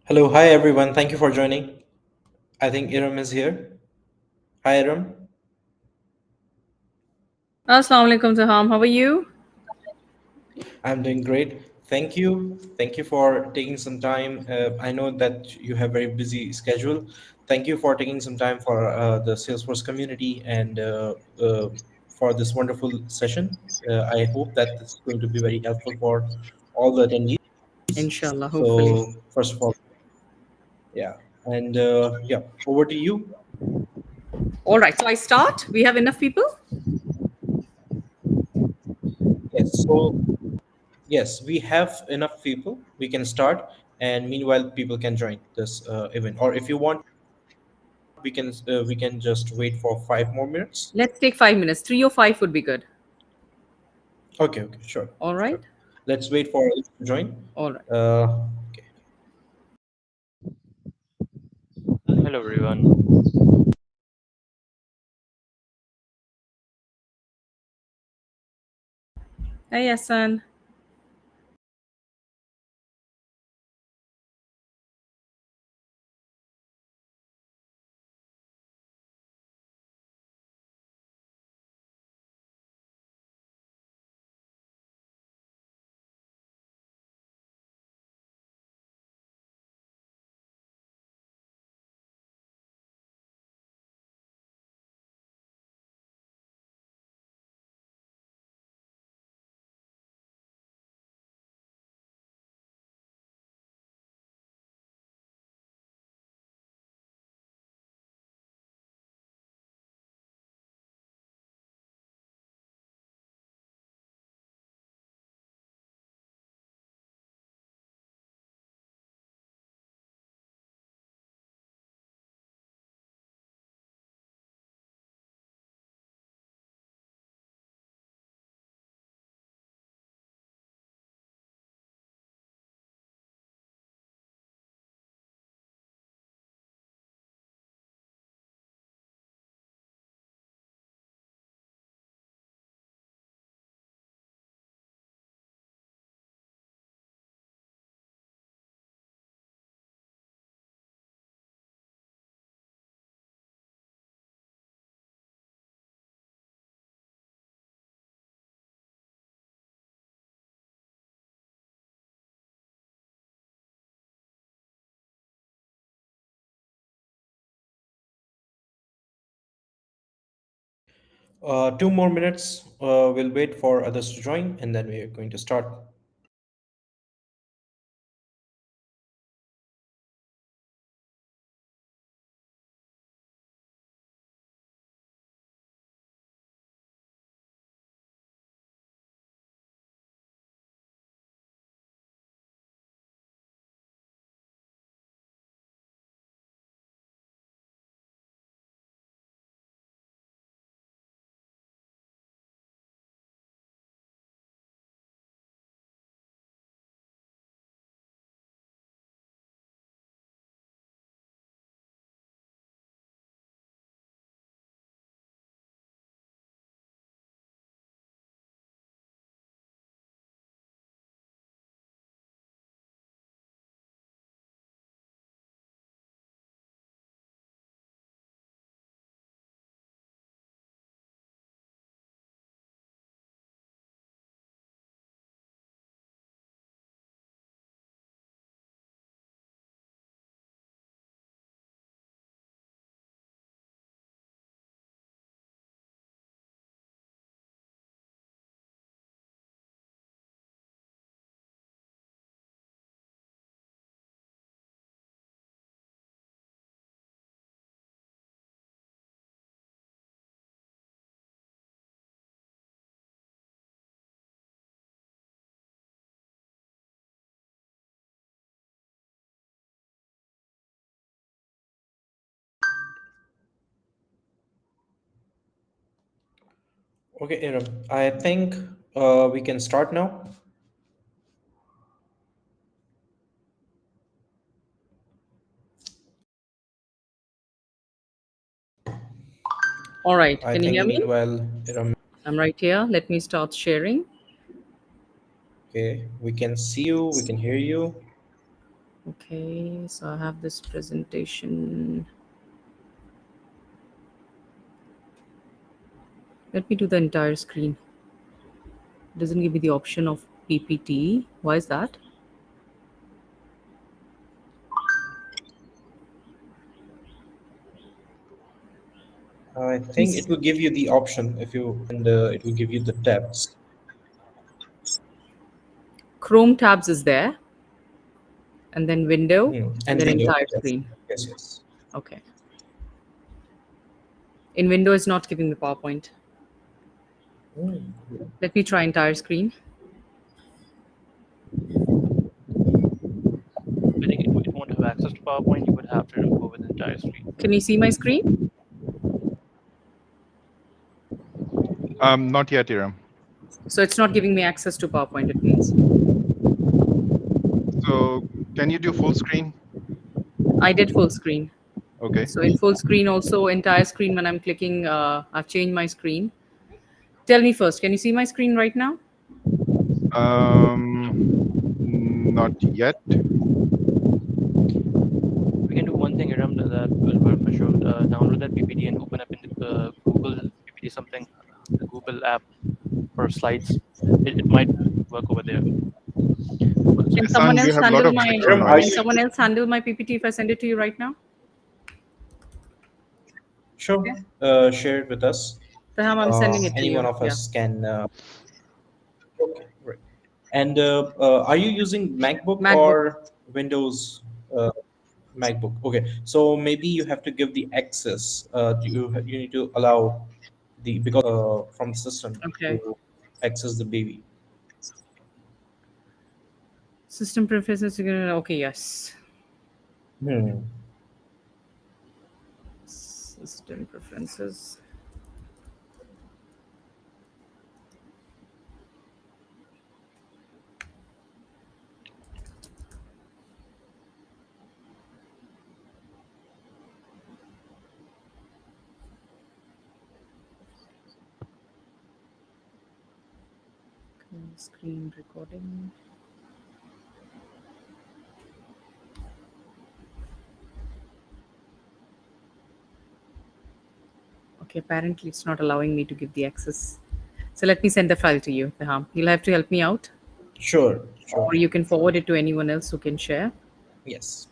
Hello, hi everyone. Thank you for joining. I think Erum is here. Hi Erum. Assalamu alaikum, Zaham. How are you? I'm doing great. Thank you. Thank you for taking some time. I know that you have very busy schedule. Thank you for taking some time for the Salesforce community and for this wonderful session. I hope that it's going to be very helpful for all the attendees. Inshallah, hopefully. So first of all, yeah, and yeah, over to you. All right, so I start. We have enough people? Yes. So yes, we have enough people. We can start, and meanwhile, people can join this event. Or if you want, we can just wait for 5 more minutes. Let's take 5 minutes. 3 or 5 would be good. Okay, okay, sure, All right? sure. Let's wait for it to join. All right. Okay. Hello everyone. Hey, Hassan. Uh, 2 more minutes. We'll wait for others to join, and then we are going to start. Okay, Erum. I think we can start now. All right. I Can you think hear me? meanwhile, Erum. I'm right here. Let me start sharing. Okay, we can see you. We can hear you. Okay, so I have this presentation. Let me do the entire screen. Doesn't give me the option of PPT. Why is that? I think it will give you the option if you, and it will give you the tabs. Chrome tabs is there, and then window, and And then window. entire Yes, screen. yes, yes. Okay. In window is not giving the PowerPoint. Mm. Let me try entire screen. I think it won't have access to PowerPoint. You would have to go with the entire screen. Can you see my screen? Not yet, Erum. So it's not giving me access to PowerPoint, it means. So can you do full screen? I did full screen. Okay. So in full screen, also entire screen, when I'm clicking, I've changed my screen. Tell me first, can you see my screen right now? Not yet. We can do one thing, Iram, that will work for sure. Download that PPT and open up in the Google PPT something, the Google app for slides. It might work over there. Can someone San, you else have a lot handle of my background Are can noise. you someone else handle my PPT if I send it to you right now? sure? Okay. Share it with us. Taham, I'm sending it to Any one you. of Yeah. us can. Okay, great. And are you using MacBook MacBook. or Windows uh, MacBook? Okay, so maybe you have to give the access. You need to allow the because from the system Okay. to access the baby. System preferences. Okay, yes. Hmm. System preferences. Okay, screen recording. Okay, apparently it's not allowing me to give the access. So let me send the file to you, Taham. You'll have to help me out, Sure, sure. or you can forward it to anyone else who can share. Yes.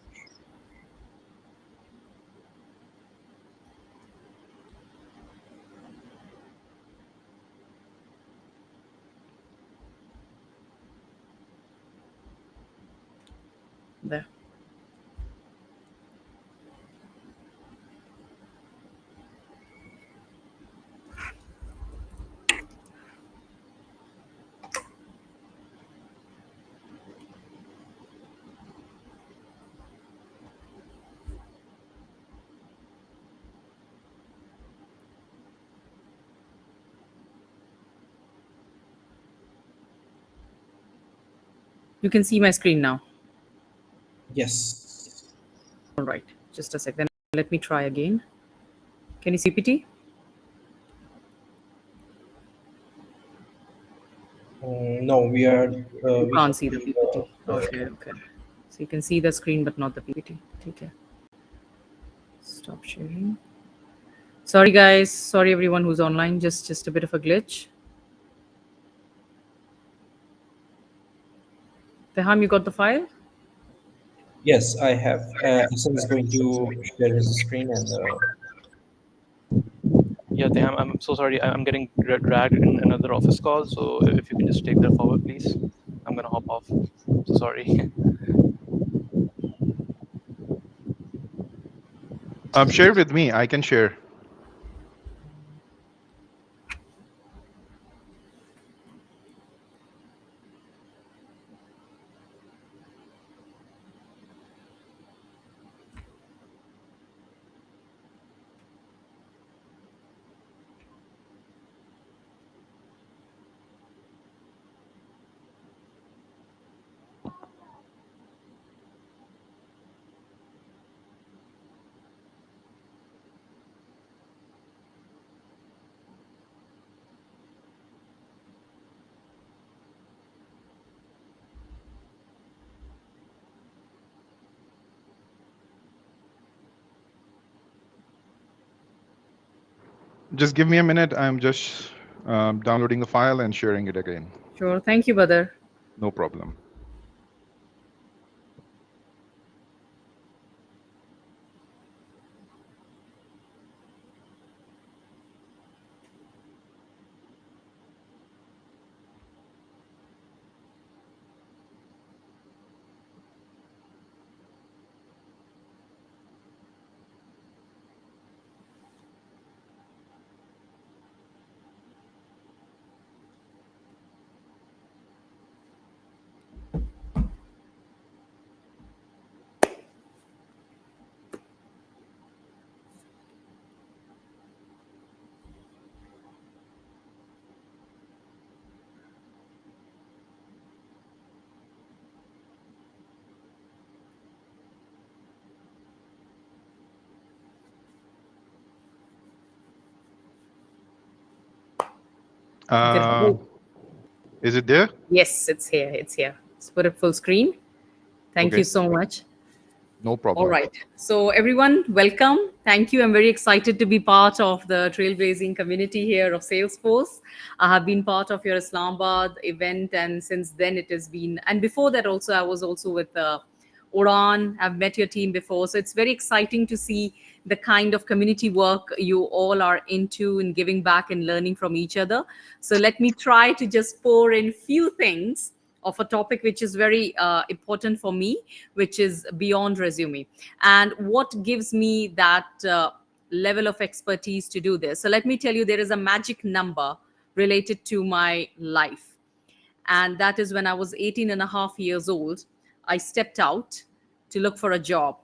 There. You can see my screen now. Yes. All right. Just a second. Let me try again. Can you see PPT? No, we are. You We can't can see the see PPT. Okay, okay. So you can see the screen but not the PPT. Okay. Stop sharing. Sorry guys. Sorry everyone who's online. Just a bit of a glitch. Teham, you got the file? Yes, I have. Hassan is going to share his screen and Yeah, I'm so sorry. I'm getting dragged in another office call. So if you can just take that forward, please. I'm gonna hop off. So sorry. Share with me. I can share. Just give me a minute. I'm just downloading the file and sharing it again. Sure. Thank you, Badar. No problem. Uh, Great. is it there? Yes, it's here. It's here. Let's put it full screen. Thank you Okay, so much. no All problem. right. So, everyone, welcome. Thank you. I'm very excited to be part of the trailblazing community here of Salesforce. I have been part of your Islamabad event, and since then it has been, and before that also, I was also with Oran. I've met your team before. So, it's very exciting to see the kind of community work you all are into and giving back and learning from each other. So, let me try to just pour in few things of a topic which is very important for me, which is beyond resume, and what gives me that level of expertise to do this. So let me tell you, there is a magic number related to my life, and that is when I was 18 and a half years old. I stepped out to look for a job.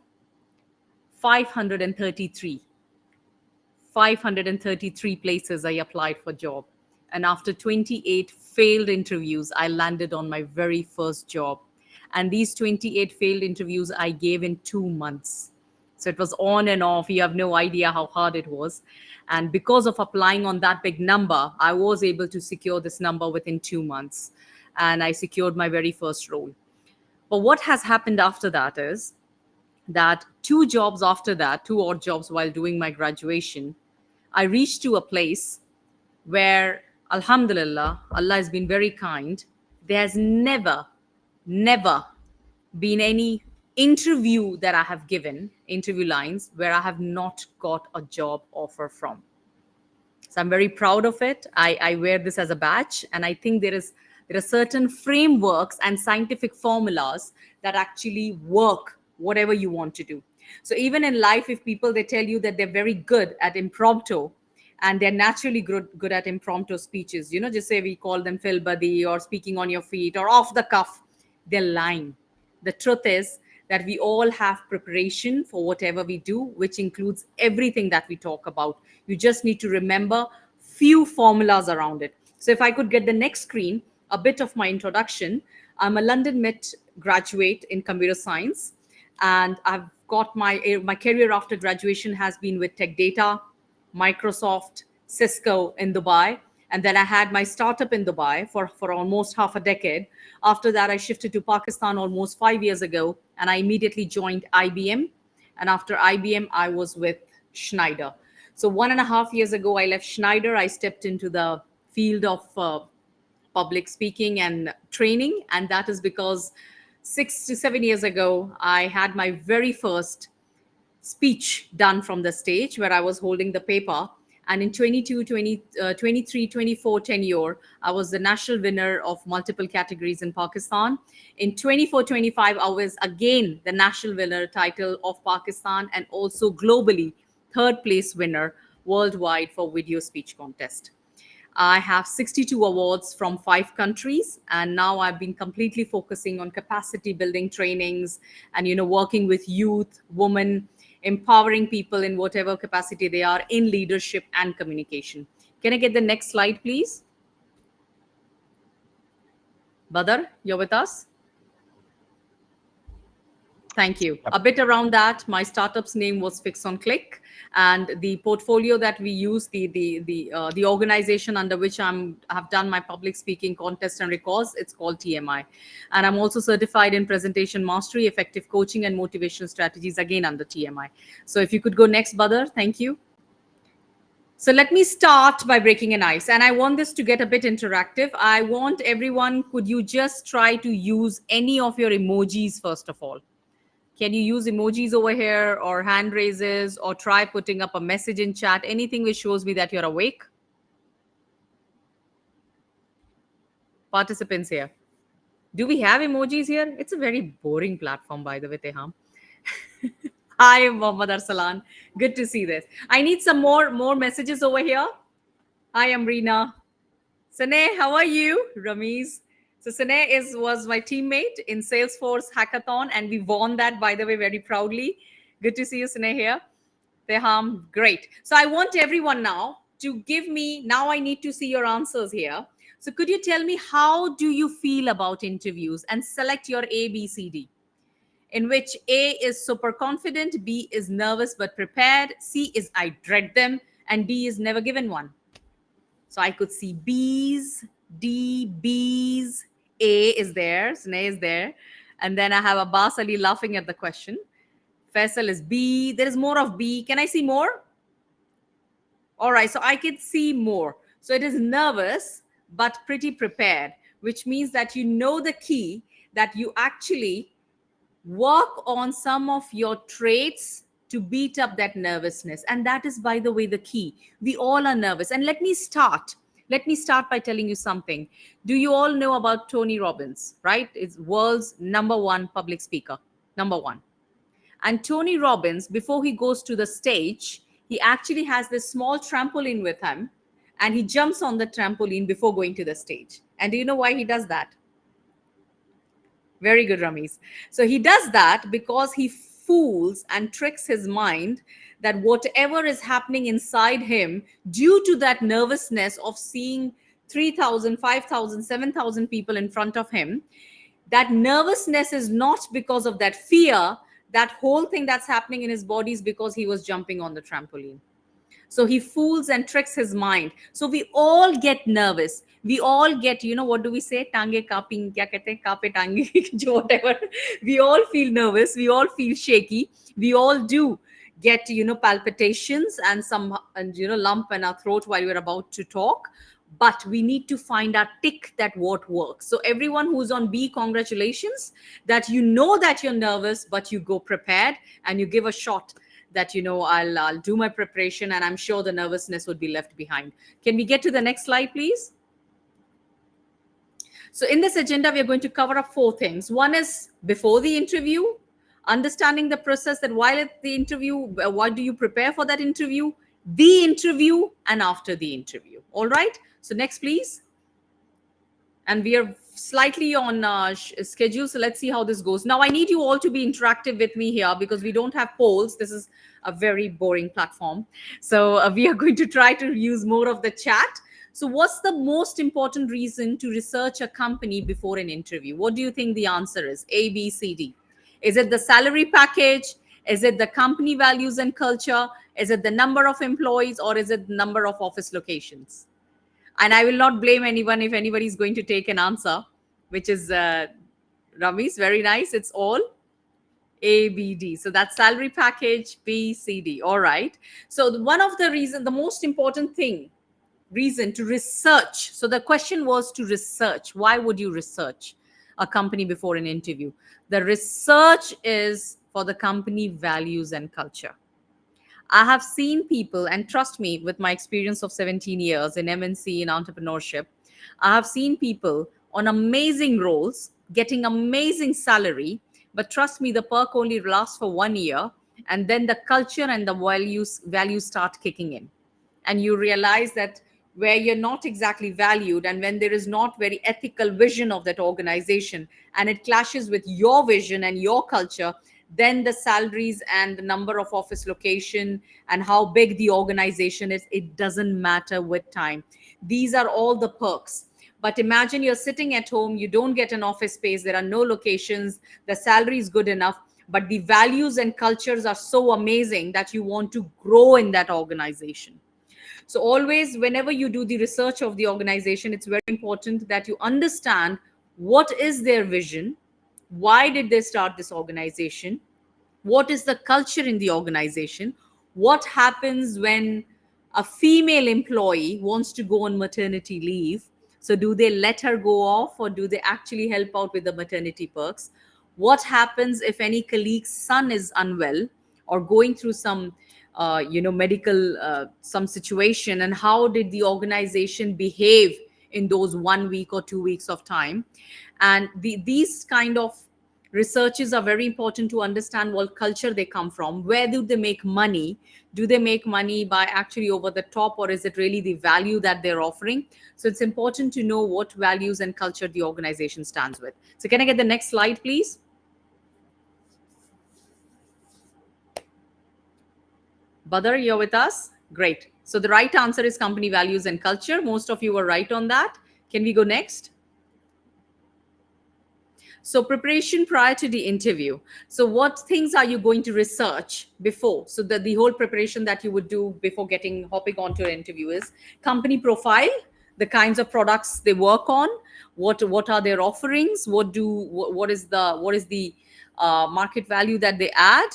533 533 places I applied for job. And after 28 failed interviews, I landed on my very first job. And these 28 failed interviews I gave in 2 months. So it was on and off. You have no idea how hard it was. And because of applying on that big number, I was able to secure this number within 2 months. And I secured my very first role. But what has happened after that is that two jobs after that, two odd jobs while doing my graduation, I reached to a place where, Alhamdulillah, Allah has been very kind. There has never been any interview that I have given, interview lines, where I have not got a job offer from. So I'm very proud of it. I wear this as a badge, and I think there are certain frameworks and scientific formulas that actually work whatever you want to do. So even in life, if people they tell you that they're very good at impromptu, and they're naturally good at impromptu speeches, just say we call them fil badi or speaking on your feet or off the cuff, they're lying. The truth is that we all have preparation for whatever we do, which includes everything that we talk about. You just need to remember few formulas around it. So if I could get the next screen, a bit of my introduction. I'm a London Met graduate in computer science, and I've got my career after graduation has been with Tech Data, Microsoft, Cisco in Dubai. And then I had my startup in Dubai for almost half a decade. After that, I shifted to Pakistan almost 5 years ago, and I immediately joined IBM. And after IBM, I was with Schneider. So 1.5 years ago, I left Schneider. I stepped into the field of public speaking and training. And that is because 6 to 7 years ago, I had my very first speech done from the stage where I was holding the paper. And in 22, 20, 23, 24 tenure, I was the national winner of multiple categories in Pakistan. In 24, 25, I was again the national winner title of Pakistan, and also globally third place winner worldwide for video speech contest. I have 62 awards from 5 countries, and now I've been completely focusing on capacity building trainings and working with youth, women, empowering people in whatever capacity they are in leadership and communication. Can I get the next slide, please? Badar, you're with us? Thank you. Yep. A bit around that, my startup's name was Fix on Click, and the portfolio that we use, the organization under which have done my public speaking contest and records, it's called TMI, and I'm also certified in presentation mastery, effective coaching, and motivational strategies, again under TMI. So if you could go next, Badar, thank you. So let me start by breaking an ice. And I want this to get a bit interactive. I want everyone, could you just try to use any of your emojis first of all? Can you use emojis over here or hand raises or try putting up a message in chat? Anything which shows me that you're awake? Participants here. Do we have emojis here? It's a very boring platform, by the way, Teham. Hi, Mohammad Arsalan. Good to see this. I need some more messages over here. Hi, Amrina. Saneh, how are you? Ramiz. So Saneh was my teammate in Salesforce hackathon, and we won that, by the way, very proudly. Good to see you, Saneh, here. Teham, great. So I want everyone now to give me, now I need to see your answers here. So could you tell me, how do you feel about interviews, and select your A, B, C, D, in which A is super confident, B is nervous but prepared, C is I dread them, and D is never given one. So I could see B's, D, B's, A is there, Sneh is there. And then I have Abbas Ali laughing at the question. Faisal is B. There is more of B. Can I see more? All right, so I could see more. So it is nervous, but pretty prepared, which means that you know the key, that you actually work on some of your traits to beat up that nervousness. And that is, by the way, the key. We all are nervous. And let me start. Let me start by telling you something. Do you all know about Tony Robbins, right? It's world's number one public speaker, number one. And Tony Robbins, before he goes to the stage, he actually has this small trampoline with him, and he jumps on the trampoline before going to the stage. And do you know why he does that? Very good, Ramesh. So he does that because he fools and tricks his mind that whatever is happening inside him, due to that nervousness of seeing 3,000, 5,000, 7,000 people in front of him, that nervousness is not because of that fear. That whole thing that's happening in his body is because he was jumping on the trampoline. So he fools and tricks his mind. So we all get nervous. We all get, what do we say? Tange kaping, kya kehte hain? Kape tange, whatever. We all feel nervous. We all feel shaky. We all do get, palpitations and some, lump in our throat while we're about to talk. But we need to find our tick that what works. So everyone who's on B, congratulations, that you know that you're nervous, but you go prepared and you give a shot that, I'll do my preparation, and I'm sure the nervousness would be left behind. Can we get to the next slide, please? So in this agenda, we are going to cover up 4 things. One is before the interview, understanding the process, that while at the interview, what do you prepare for that interview, the interview, and after the interview. All right. So next, please. And we are slightly on schedule. So let's see how this goes. Now, I need you all to be interactive with me here because we don't have polls. This is a very boring platform. So we are going to try to use more of the chat. So what's the most important reason to research a company before an interview? What do you think the answer is? A, B, C, D. Is it the salary package? Is it the company values and culture? Is it the number of employees, or is it the number of office locations? And I will not blame anyone if anybody is going to take an answer, which is Ramesh, very nice. It's all A, B, D. So that's salary package, B, C, D. All right. So one of the reasons, the most important reason to research. So the question was to research. Why would you research a company before an interview? The research is for the company values and culture. I have seen people, and trust me, with my experience of 17 years in MNC in entrepreneurship, I have seen people on amazing roles getting amazing salary, but trust me, the perk only lasts for 1 year, and then the culture and the values start kicking in, and you realize that where you're not exactly valued, and when there is not very ethical vision of that organization, and it clashes with your vision and your culture, then the salaries and the number of office location and how big the organization is, it doesn't matter with time. These are all the perks. But imagine you're sitting at home, you don't get an office space, there are no locations, the salary is good enough, but the values and cultures are so amazing that you want to grow in that organization. So always, whenever you do the research of the organization, it's very important that you understand what is their vision, why did they start this organization, what is the culture in the organization, what happens when a female employee wants to go on maternity leave. So, do they let her go off, or do they actually help out with the maternity perks? What happens if any colleague's son is unwell or going through some, medical some situation, and how did the organization behave in those 1 week or 2 weeks of time? And these kind of researches are very important to understand what culture they come from. Where do they make money? Do they make money by actually over the top, or is it really the value that they're offering? So it's important to know what values and culture the organization stands with. So can I get the next slide, please? Badar, you're with us? Great. So the right answer is company values and culture. Most of you were right on that. Can we go next? So preparation prior to the interview. So what things are you going to research before? So the whole preparation that you would do before getting hopping onto an interview is company profile, the kinds of products they work on, what are their offerings, what is the market value that they add.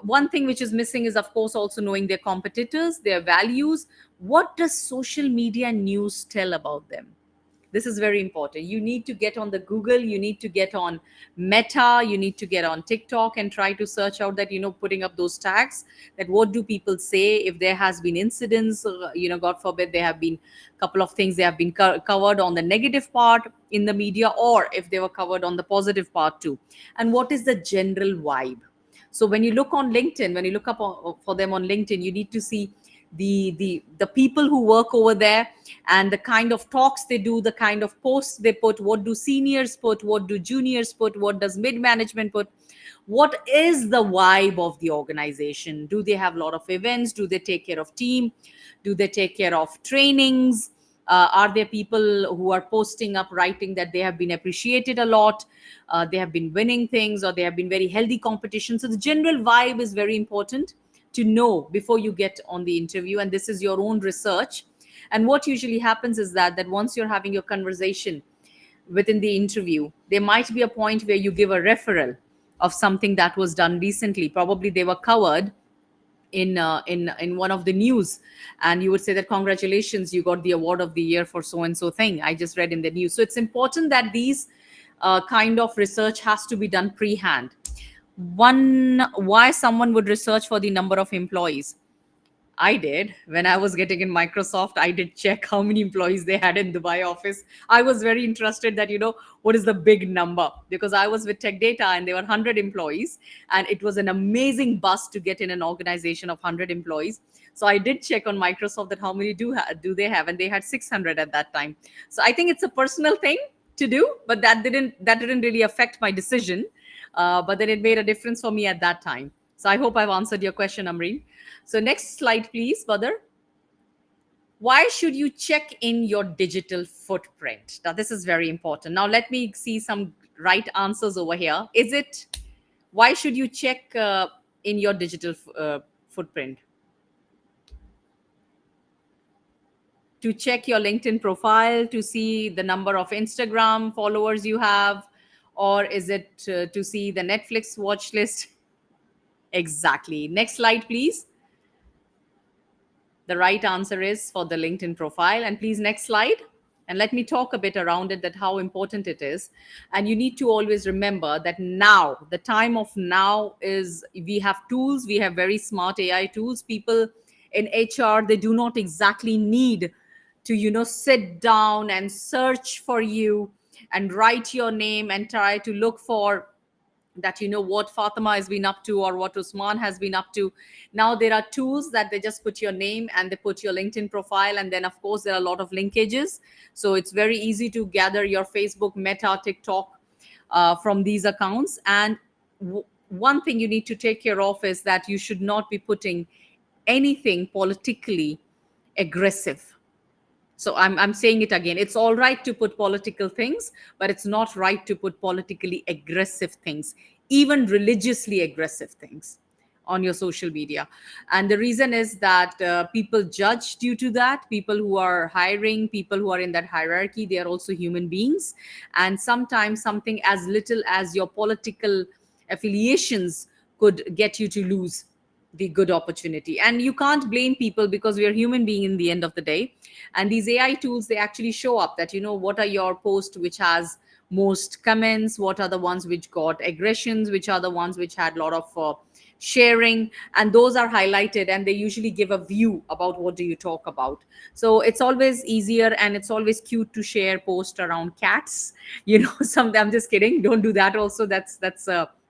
One thing which is missing is, of course, also knowing their competitors, their values. What does social media news tell about them? This is very important. You need to get on the Google, you need to get on Meta, you need to get on TikTok and try to search out that, putting up those tags, that what do people say if there has been incidents, God forbid, there have been a couple of things they have been covered on the negative part in the media, or if they were covered on the positive part too. And what is the general vibe? So when you look on LinkedIn, when you look up for them on LinkedIn, you need to see the people who work over there, and the kind of talks they do, the kind of posts they put. What do seniors put? What do juniors put? What does mid management put? What is the vibe of the organization? Do they have a lot of events? Do they take care of team? Do they take care of trainings? Are there people who are posting up, writing that they have been appreciated a lot, they have been winning things, or they have been very healthy competition? So the general vibe is very important to know before you get on the interview, and this is your own research. And what usually happens is that once you're having your conversation within the interview, there might be a point where you give a referral of something that was done recently. Probably they were covered in one of the news, and you would say that congratulations, you got the award of the year for so and so thing I just read in the news. So it's important that these kind of research has to be done pre-hand. Why someone would research for the number of employees? I did. When I was getting in Microsoft, I did check how many employees they had in Dubai office. I was very interested that, what is the big number? Because I was with Tech Data and there were 100 employees, and it was an amazing bust to get in an organization of 100 employees. So I did check on Microsoft that how many do they have, and they had 600 at that time. So I think it's a personal thing to do, but that didn't really affect my decision. But then it made a difference for me at that time. So I hope I've answered your question, Amreen. So next slide, please, Badr. Why should you check in your digital footprint? Now, this is very important. Now, let me see some right answers over here. Why should you check in your digital footprint? To check your LinkedIn profile, to see the number of Instagram followers you have, or is it to see the Netflix watch list? Exactly. Next slide, please. The right answer is for the LinkedIn profile. And please, next slide. And let me talk a bit around it, that how important it is. And you need to always remember that now, the time of now is, we have tools, we have very smart AI tools. People in HR, they do not exactly need to, sit down and search for you and write your name and try to look for that, what Fatima has been up to or what Usman has been up to. Now there are tools that they just put your name and they put your LinkedIn profile, and then of course there are a lot of linkages, so it's very easy to gather your Facebook, Meta, TikTok from these accounts. And one thing you need to take care of is that you should not be putting anything politically aggressive. So I'm saying it again. It's all right to put political things, but it's not right to put politically aggressive things, even religiously aggressive things on your social media. And the reason is that people judge due to that. People who are hiring, people who are in that hierarchy, they are also human beings. And sometimes something as little as your political affiliations could get you to lose the good opportunity. And you can't blame people because we are human being in the end of the day. And these AI tools, they actually show up that, what are your posts which has most comments, what are the ones which got aggressions, which are the ones which had a lot of sharing, and those are highlighted, and they usually give a view about what do you talk about. So it's always easier, and it's always cute to share post around cats. Some, I'm just kidding, don't do that also, that's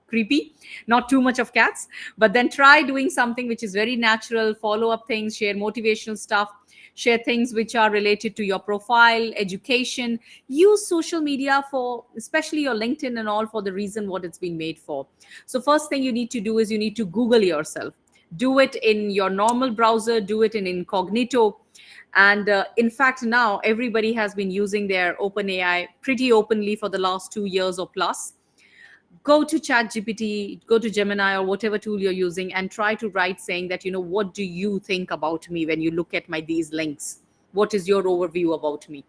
creepy. Not too much of cats, but then try doing something which is very natural, follow up things, share motivational stuff, share things which are related to your profile, education. Use social media for, especially your LinkedIn and all, for the reason what it's been made for. So first thing you need to do is you need to Google yourself. Do it in your normal browser, do it in incognito. And in fact, now everybody has been using their OpenAI pretty openly for the last 2 years or plus. Go to chat gpt, go to Gemini or whatever tool you're using, and try to write saying that, what do you think about me when you look at my these links? What is your overview about me?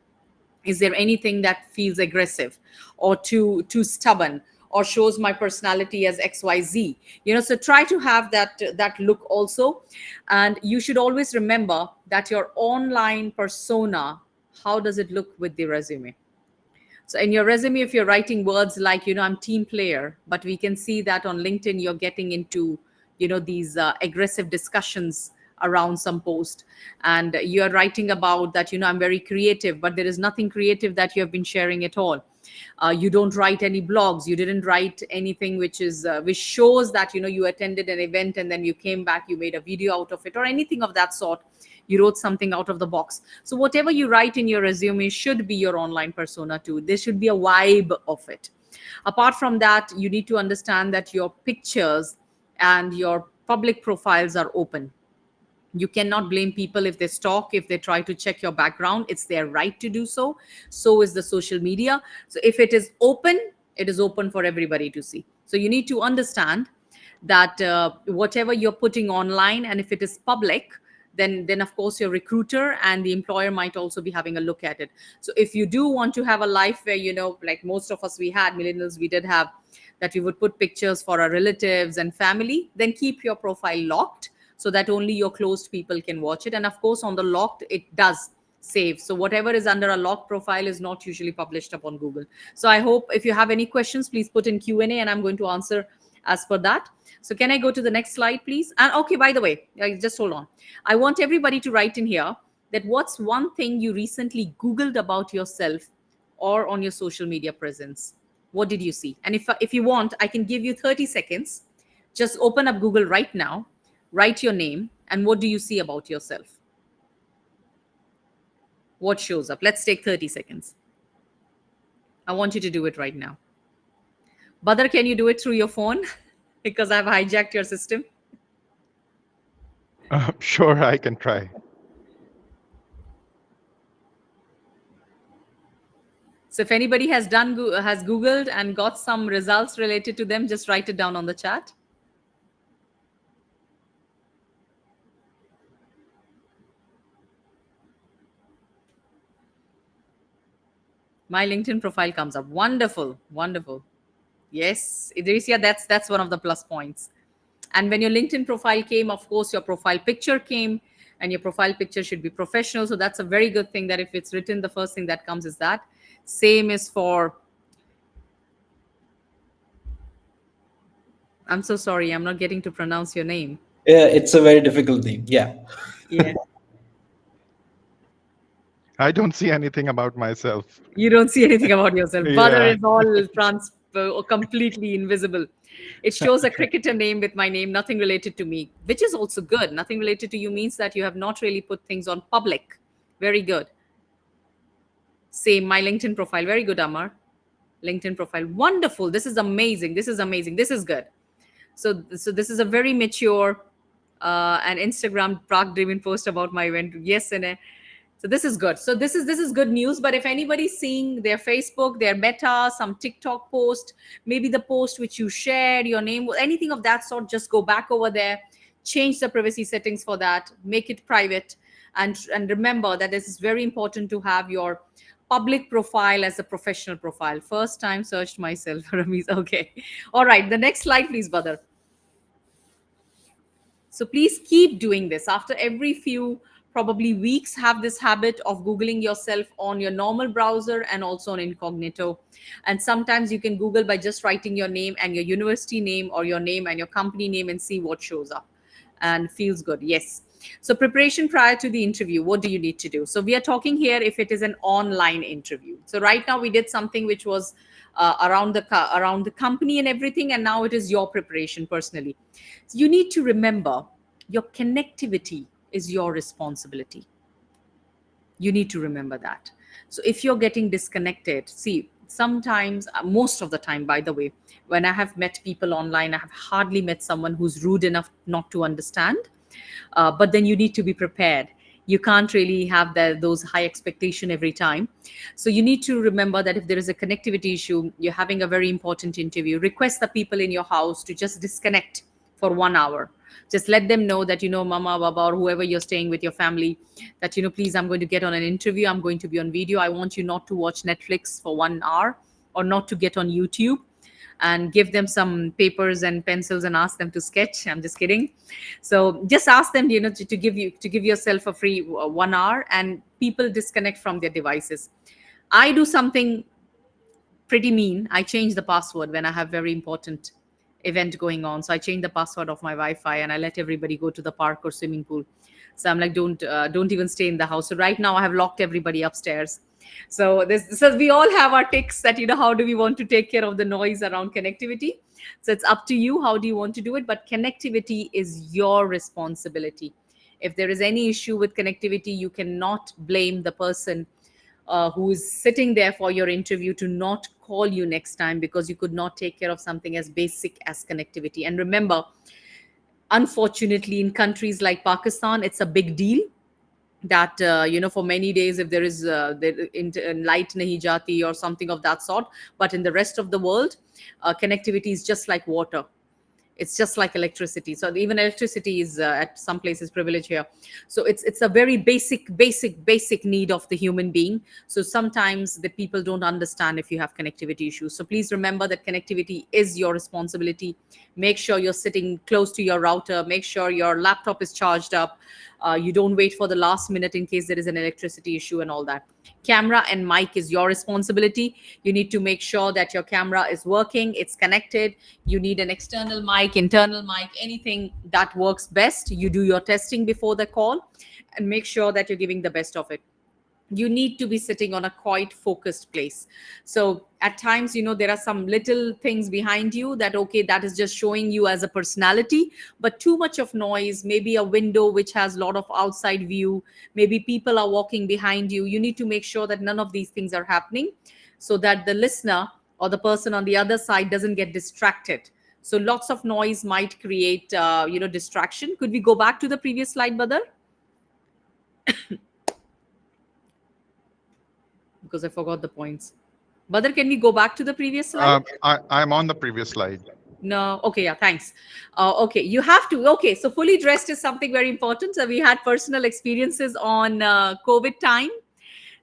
Is there anything that feels aggressive or too stubborn, or shows my personality as XYZ? So try to have that look also. And you should always remember that your online persona, how does it look with the resume? So in your resume, if you're writing words like, I'm team player, but we can see that on LinkedIn, you're getting into, these aggressive discussions around some post. And you're writing about that, I'm very creative, but there is nothing creative that you have been sharing at all. You don't write any blogs. You didn't write anything which shows that, you attended an event and then you came back, you made a video out of it, or anything of that sort. You wrote something out of the box. So whatever you write in your resume should be your online persona too. There should be a vibe of it. Apart from that, you need to understand that your pictures and your public profiles are open. You cannot blame people if they stalk, if they try to check your background. It's their right to do so. So is the social media. So if it is open, it is open for everybody to see. So you need to understand that whatever you're putting online, and if it is public, then of course your recruiter and the employer might also be having a look at it. So if you do want to have a life where, like most of us, we had millennials, we did have that we would put pictures for our relatives and family, then keep your profile locked so that only your closed people can watch it. And of course, on the locked, it does save. So whatever is under a locked profile is not usually published up on Google. So I hope if you have any questions, please put in Q&A and I'm going to answer as per that. So can I go to the next slide, please? And okay, by the way, just hold on. I want everybody to write in here that what's one thing you recently Googled about yourself or on your social media presence. What did you see? And if you want, I can give you 30 seconds. Just open up Google right now, write your name, and what do you see about yourself? What shows up? Let's take 30 seconds. I want you to do it right now. Badar, can you do it through your phone? Because I've hijacked your system. Sure, I can try. So if anybody has Googled and got some results related to them, just write it down on the chat. My LinkedIn profile comes up. Wonderful, wonderful. Yes, Idrisia, that's one of the plus points. And when your LinkedIn profile came, of course, your profile picture came, and your profile picture should be professional. So that's a very good thing that if it's written, the first thing that comes is that. Same is for, I'm so sorry, I'm not getting to pronounce your name. Yeah, it's a very difficult name. Yeah. Yeah. I don't see anything about myself. You don't see anything about yourself. Butter Yeah. is all completely invisible. It shows a cricketer name with my name, nothing related to me, which is also good. Nothing related to you means that you have not really put things on public. Very good. Same, my LinkedIn profile. Very good, Amar. LinkedIn profile. Wonderful. This is amazing. This is amazing. This is good. So this is a very mature and Instagram driven post about my event. Yes, and so this is good. So this is good news. But if anybody's seeing their Facebook, their Meta, some TikTok post, maybe the post which you shared, your name, anything of that sort, just go back over there, change the privacy settings for that, make it private, and remember that this is very important to have your public profile as a professional profile. First time searched myself. Ramiz. Okay. All right. The next slide, please, Badar. So please keep doing this. After every few probably weeks, have this habit of Googling yourself on your normal browser and also on incognito. And sometimes you can Google by just writing your name and your university name, or your name and your company name, and see what shows up and feels good. Yes. So preparation prior to the interview, what do you need to do? So we are talking here if it is an online interview. So right now we did something which was around the company and everything, and now it is your preparation personally. So you need to remember your connectivity is your responsibility. You need to remember that. So if you're getting disconnected, see, sometimes, most of the time, by the way, when I have met people online, I have hardly met someone who's rude enough not to understand. But then you need to be prepared. You can't really have those high expectation every time. So you need to remember that if there is a connectivity issue, you're having a very important interview, request the people in your house to just disconnect for 1 hour. Just let them know that, mama, baba, or whoever you're staying with, your family, that, please, I'm going to get on an interview, I'm going to be on video, I want you not to watch Netflix for 1 hour, or not to get on YouTube. And give them some papers and pencils and ask them to sketch. I'm just kidding. So just ask them, to give yourself a free 1 hour, and people disconnect from their devices. I do something pretty mean. I change the password when I have very important event going on. So I change the password of my Wi-Fi, and I let everybody go to the park or swimming pool. So I'm like, don't even stay in the house. So right now I have locked everybody upstairs. So we all have our ticks that, how do we want to take care of the noise around connectivity. So it's up to you, how do you want to do it, but connectivity is your responsibility. If there is any issue with connectivity, you cannot blame the person who is sitting there for your interview to not call you next time because you could not take care of something as basic as connectivity. And remember, unfortunately, in countries like Pakistan, it's a big deal that, for many days, if there is light nahi jati or something of that sort. But in the rest of the world, connectivity is just like water. It's just like electricity. So even electricity is, at some places, privilege here. So it's a very basic need of the human being. So sometimes the people don't understand if you have connectivity issues. So please remember that connectivity is your responsibility. Make sure you're sitting close to your router. Make sure your laptop is charged up. You don't wait for the last minute in case there is an electricity issue and all that. Camera and mic is your responsibility. You need to make sure that your camera is working, it's connected. You need an external mic, internal mic, anything that works best. You do your testing before the call and make sure that you're giving the best of it. You need to be sitting on a quite focused place. So at times, there are some little things behind you that, okay, that is just showing you as a personality. But too much of noise, maybe a window which has a lot of outside view, maybe people are walking behind you, you need to make sure that none of these things are happening, so that the listener or the person on the other side doesn't get distracted. So lots of noise might create distraction. Could we go back to the previous slide, Badar? Because I forgot the points. Badr, can we go back to the previous slide? I'm on the previous slide. No. Okay. Yeah. Thanks. Okay. You have to. Okay. So fully dressed is something very important. So we had personal experiences on COVID time,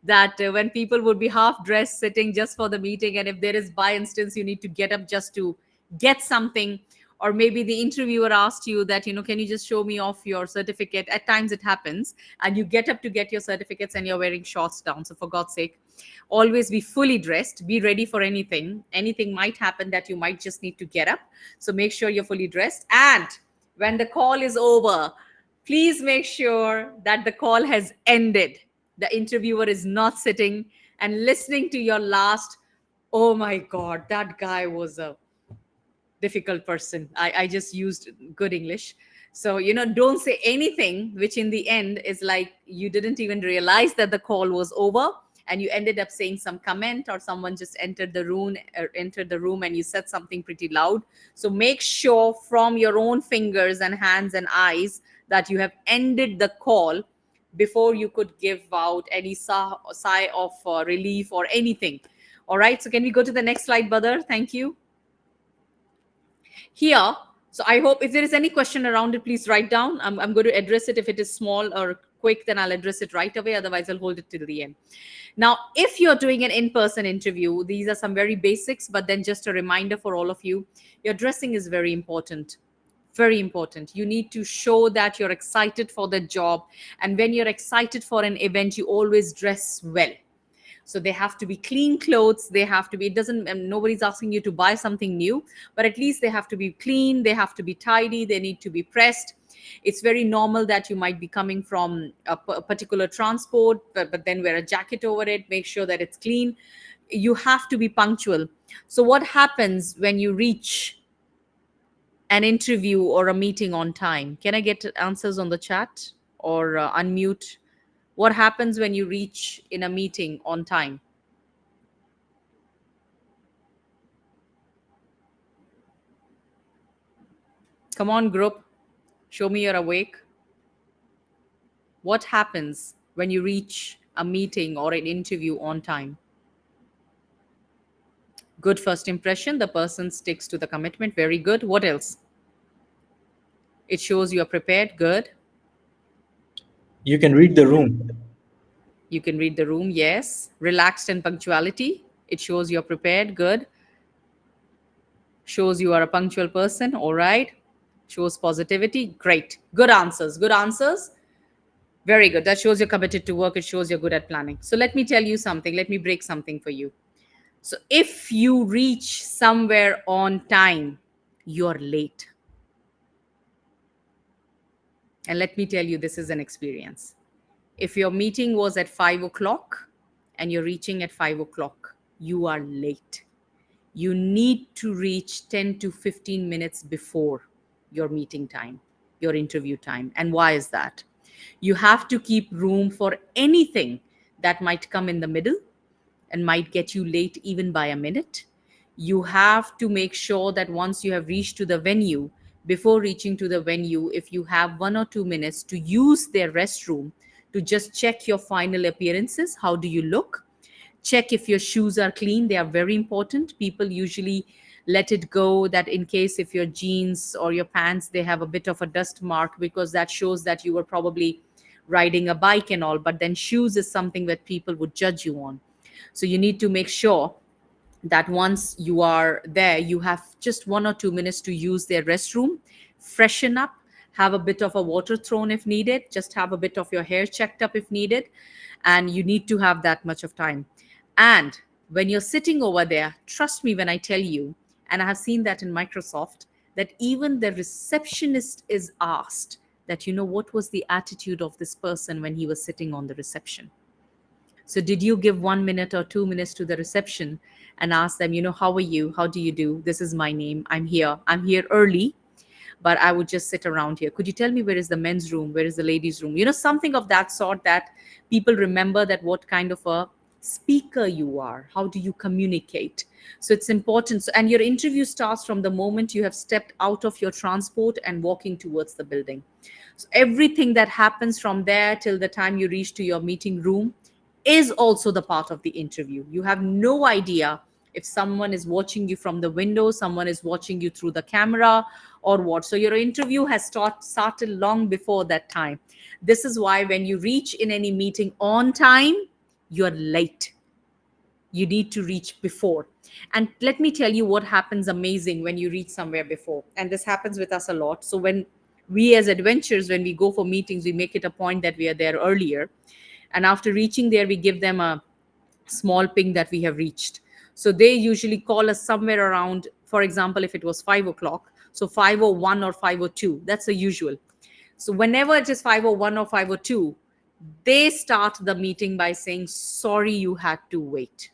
that when people would be half dressed sitting just for the meeting, and if there is, by instance, you need to get up just to get something, or maybe the interviewer asked you that, can you just show me off your certificate. At times it happens, and you get up to get your certificates and you're wearing shorts down. So for God's sake, always be fully dressed, be ready for anything might happen that you might just need to get up. So make sure you're fully dressed. And when the call is over, please make sure that the call has ended. The interviewer is not sitting and listening to your last, oh my God, that guy was a difficult person. I just used good English. So, don't say anything which in the end is like you didn't even realize that the call was over, and you ended up saying some comment, or someone just entered the room and you said something pretty loud. So make sure from your own fingers and hands and eyes that you have ended the call before you could give out any sigh of relief or anything. All right. So can we go to the next slide, Badr? Thank you. Here, so I hope if there is any question around it, please write down. I'm going to address it. If it is small or quick, then I'll address it right away. Otherwise, I'll hold it till the end. Now, if you're doing an in-person interview, these are some very basics, but then just a reminder for all of you, your dressing is very important. Very important. You need to show that you're excited for the job. And when you're excited for an event, you always dress well. So they have to be clean clothes. They have to be, it doesn't, nobody's asking you to buy something new, but at least they have to be clean. They have to be tidy. They need to be pressed. It's very normal that you might be coming from a particular transport, but then wear a jacket over it. Make sure that it's clean. You have to be punctual. So what happens when you reach an interview or a meeting on time? Can I get answers on the chat or unmute? What happens when you reach in a meeting on time? Come on, group. Show me you're awake. What happens when you reach a meeting or an interview on time? Good first impression. The person sticks to the commitment. Very good. What else? It shows you are prepared. Good. You can read the room. You can read the room. Yes. Relaxed and punctuality. It shows you're prepared. Good. Shows you are a punctual person. All right. Shows positivity. Great. Good answers. Good answers. Very good. That shows you're committed to work. It shows you're good at planning. So let me tell you something. Let me break something for you. So if you reach somewhere on time, you're late. And let me tell you, this is an experience. If your meeting was at 5 o'clock and you're reaching at 5 o'clock, you are late. You need to reach 10 to 15 minutes before your meeting time, your interview time. And why is that? You have to keep room for anything that might come in the middle and might get you late even by a minute. You have to make sure that once you have reached to the venue, before reaching to the venue, if you have 1 or 2 minutes to use their restroom to just check your final appearances, how do you look? Check if your shoes are clean. They are very important. People usually let it go that in case if your jeans or your pants, they have a bit of a dust mark, because that shows that you were probably riding a bike and all. But then shoes is something that people would judge you on. So you need to make sure that once you are there, you have just 1 or 2 minutes to use their restroom, freshen up, have a bit of a water thrown if needed, just have a bit of your hair checked up if needed. And you need to have that much of time. And when you're sitting over there, trust me when I tell you, and I have seen that in Microsoft, that even the receptionist is asked that, what was the attitude of this person when he was sitting on the reception? So did you give 1 minute or 2 minutes to the reception and ask them, how are you? How do you do? This is my name. I'm here. I'm here early, but I would just sit around here. Could you tell me where is the men's room? Where is the ladies' room? Something of that sort, that people remember that what kind of a speaker you are. How do you communicate? So it's important. So, and your interview starts from the moment you have stepped out of your transport and walking towards the building. So everything that happens from there till the time you reach to your meeting room is also the part of the interview. You have no idea if someone is watching you from the window, someone is watching you through the camera, or what. So your interview has started long before that time. This is why when you reach in any meeting on time, you're late. You need to reach before. And let me tell you what happens amazing when you reach somewhere before. And this happens with us a lot. So when we as adventurers, when we go for meetings, we make it a point that we are there earlier. And after reaching there, we give them a small ping that we have reached. So they usually call us somewhere around, for example, if it was 5 o'clock, so 5:01 or 5:02, that's the usual. So whenever it is 5:01 or 5:02, they start the meeting by saying, sorry, you had to wait.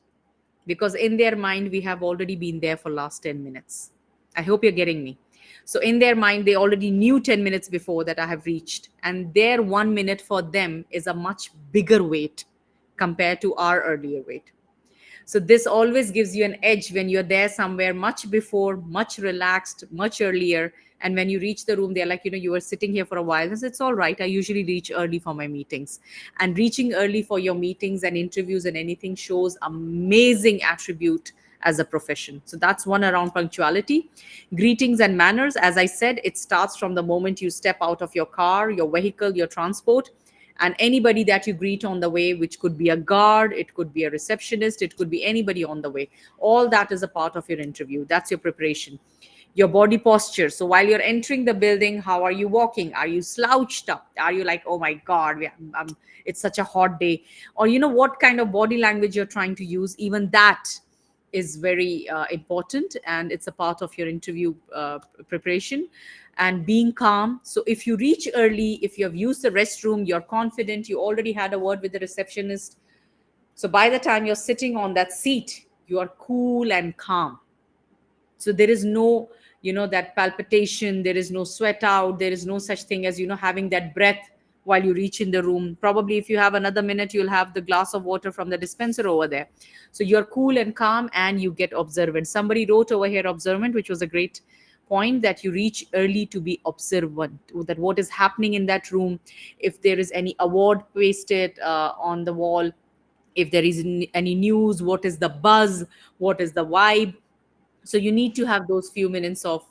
Because in their mind, we have already been there for last 10 minutes. I hope you're getting me. So in their mind, they already knew 10 minutes before that I have reached. And their 1 minute for them is a much bigger wait compared to our earlier wait. So this always gives you an edge when you're there somewhere much before, much relaxed, much earlier. And when you reach the room, they're like, you were sitting here for a while. It's all right. I usually reach early for my meetings. And reaching early for your meetings and interviews and anything shows amazing attribute as a profession. So that's one around punctuality. Greetings and manners. As I said, it starts from the moment you step out of your car, your vehicle, your transport, and anybody that you greet on the way, which could be a guard, it could be a receptionist, it could be anybody on the way. All that is a part of your interview. That's your preparation. Your body posture. So while you're entering the building, how are you walking? Are you slouched up? Are you like, oh my God, it's such a hot day? Or, what kind of body language you're trying to use? Even that is very important, and it's a part of your interview preparation. And being calm. So if you reach early, if you have used the restroom, you're confident, you already had a word with the receptionist. So by the time you're sitting on that seat, you are cool and calm. So there is no, that palpitation, there is no sweat out, there is no such thing as, having that breath while you reach in the room. Probably if you have another minute, you'll have the glass of water from the dispenser over there. So you're cool and calm, and you get observant. Somebody wrote over here observant, which was a great point, that you reach early to be observant, that what is happening in that room, if there is any award pasted on the wall, if there is any news, what is the buzz, what is the vibe. So you need to have those few minutes of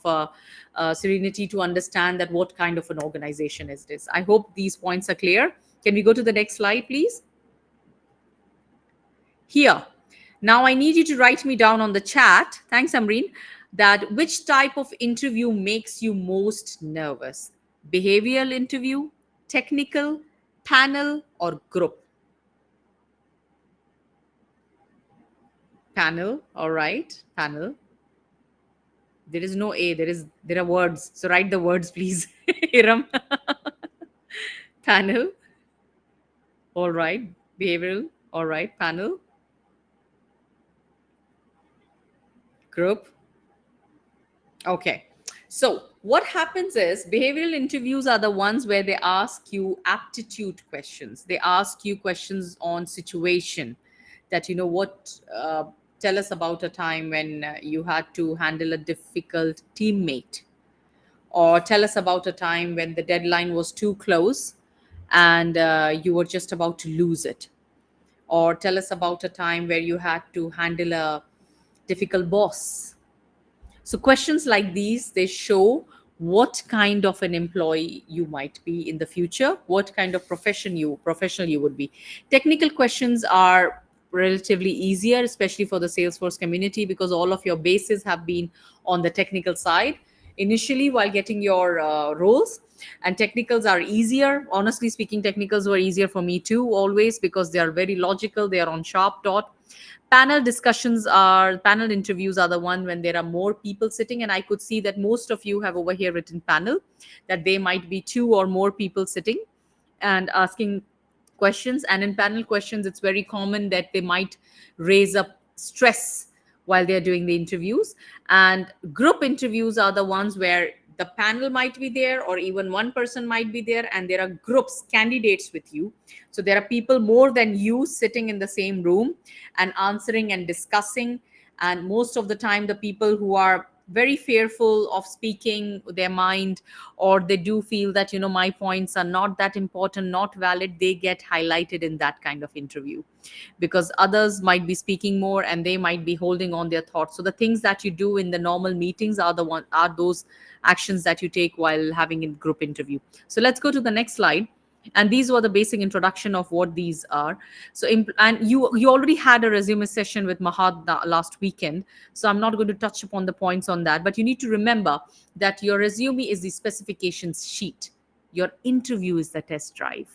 serenity to understand that what kind of an organization is this. I hope these points are clear. Can we go to the next slide, please? Here, now I need you to write me down on the chat, thanks Amreen, that which type of interview makes you most nervous: behavioral interview, technical, panel, or group? Panel. All right, panel. There is no A, there are words. So write the words, please. Iram. Panel. All right. Behavioral. All right. Panel. Group. Okay. So what happens is behavioral interviews are the ones where they ask you aptitude questions. They ask you questions on situation, that, tell us about a time when you had to handle a difficult teammate, or tell us about a time when the deadline was too close and you were just about to lose it, or tell us about a time where you had to handle a difficult boss. So questions like these, they show what kind of an employee you might be in the future, what kind of professional you would be. Technical questions are relatively easier, especially for the Salesforce community, because all of your bases have been on the technical side initially while getting your roles. And technicals are easier. Honestly speaking, technicals were easier for me too, always, because they are very logical, they are on sharp dot. Panel interviews are the one when there are more people sitting, and I could see that most of you have over here written panel, that they might be two or more people sitting and asking questions. And in panel questions, it's very common that they might raise up stress while they're doing the interviews. And group interviews are the ones where the panel might be there, or even one person might be there, and there are groups, candidates with you. So there are people more than you sitting in the same room and answering and discussing. And most of the time, the people who are very fearful of speaking their mind, or they do feel that, my points are not that important, not valid, they get highlighted in that kind of interview, because others might be speaking more and they might be holding on their thoughts. So the things that you do in the normal meetings are those actions that you take while having a group interview. So let's go to the next slide. And these were the basic introduction of what these are. So and you already had a resume session with Mahad last weekend, so I'm not going to touch upon the points on that. But you need to remember that your resume is the specifications sheet, your interview is the test drive.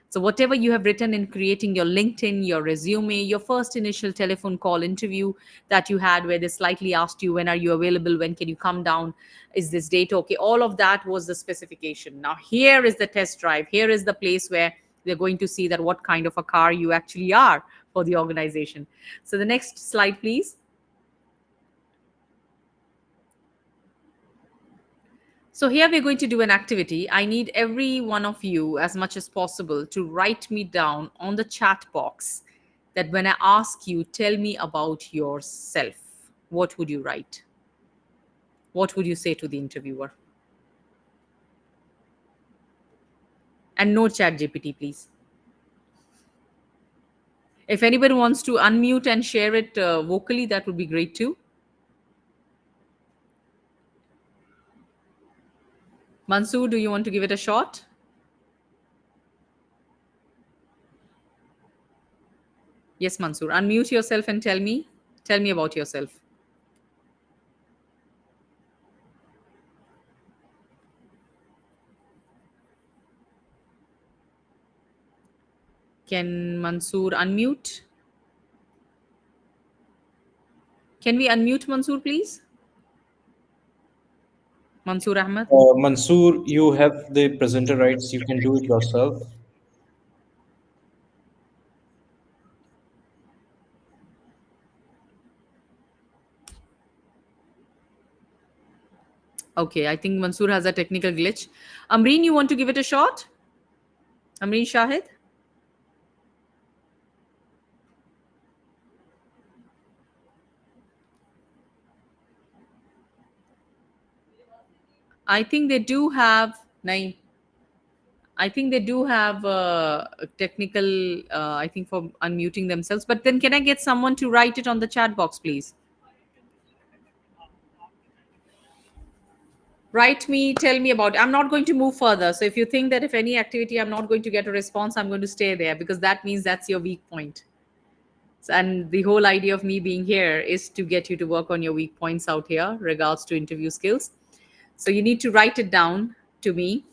So whatever you have written in creating your LinkedIn, your resume, your first initial telephone call interview that you had, where they slightly asked you, when are you available? When can you come down? Is this date okay? All of that was the specification. Now here is the test drive. Here is the place where they're going to see that what kind of a car you actually are for the organization. So the next slide, please. So here we're going to do an activity. I need every one of you, as much as possible, to write me down on the chat box that when I ask you, tell me about yourself, what would you write? What would you say to the interviewer? And no chat GPT, please. If anybody wants to unmute and share it vocally, that would be great too. Mansoor, do you want to give it a shot? Yes, Mansoor. Unmute yourself and tell me. Tell me about yourself. Can Mansoor unmute? Can we unmute Mansoor, please? Mansoor Ahmed. Mansoor, you have the presenter rights. You can do it yourself. Okay, I think Mansoor has a technical glitch. Amreen, you want to give it a shot? Amreen Shahid? I think they do have. Naeem, I think they do have a technical, I think, for unmuting themselves. But then can I get someone to write it on the chat box, please? Write me, tell me about it. I'm not going to move further. So if you think that if any activity I'm not going to get a response, I'm going to stay there because that means that's your weak point. And the whole idea of me being here is to get you to work on your weak points out here, regards to interview skills. So you need to write it down to me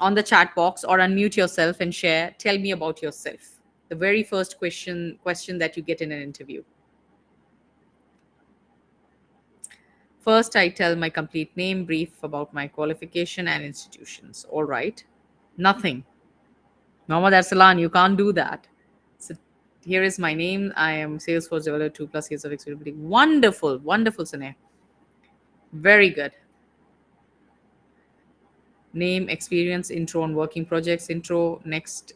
on the chat box or unmute yourself and share. Tell me about yourself. The very first question that you get in an interview. First, I tell my complete name, brief about my qualification and institutions. All right. Nothing. Mohammad Arsalan, you can't do that. So here is my name. I am Salesforce developer, 2+ years of experience. Wonderful, wonderful, Sunay. Very good. Name, experience, intro on working projects, intro, next,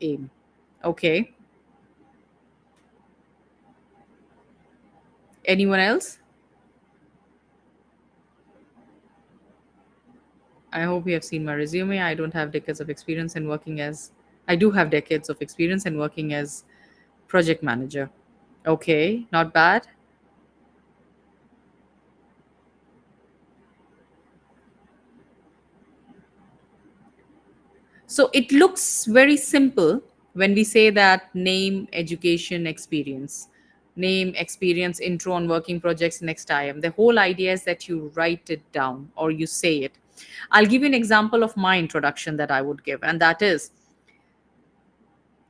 aim. Okay. Anyone else? I hope you have seen my resume. I don't have decades of experience in working as, I do have decades of experience in working as project manager. Okay, not bad. So it looks very simple when we say that name, education, experience. Name, experience, intro on working projects, next IM. The whole idea is that you write it down or you say it. I'll give you an example of my introduction that I would give, and that is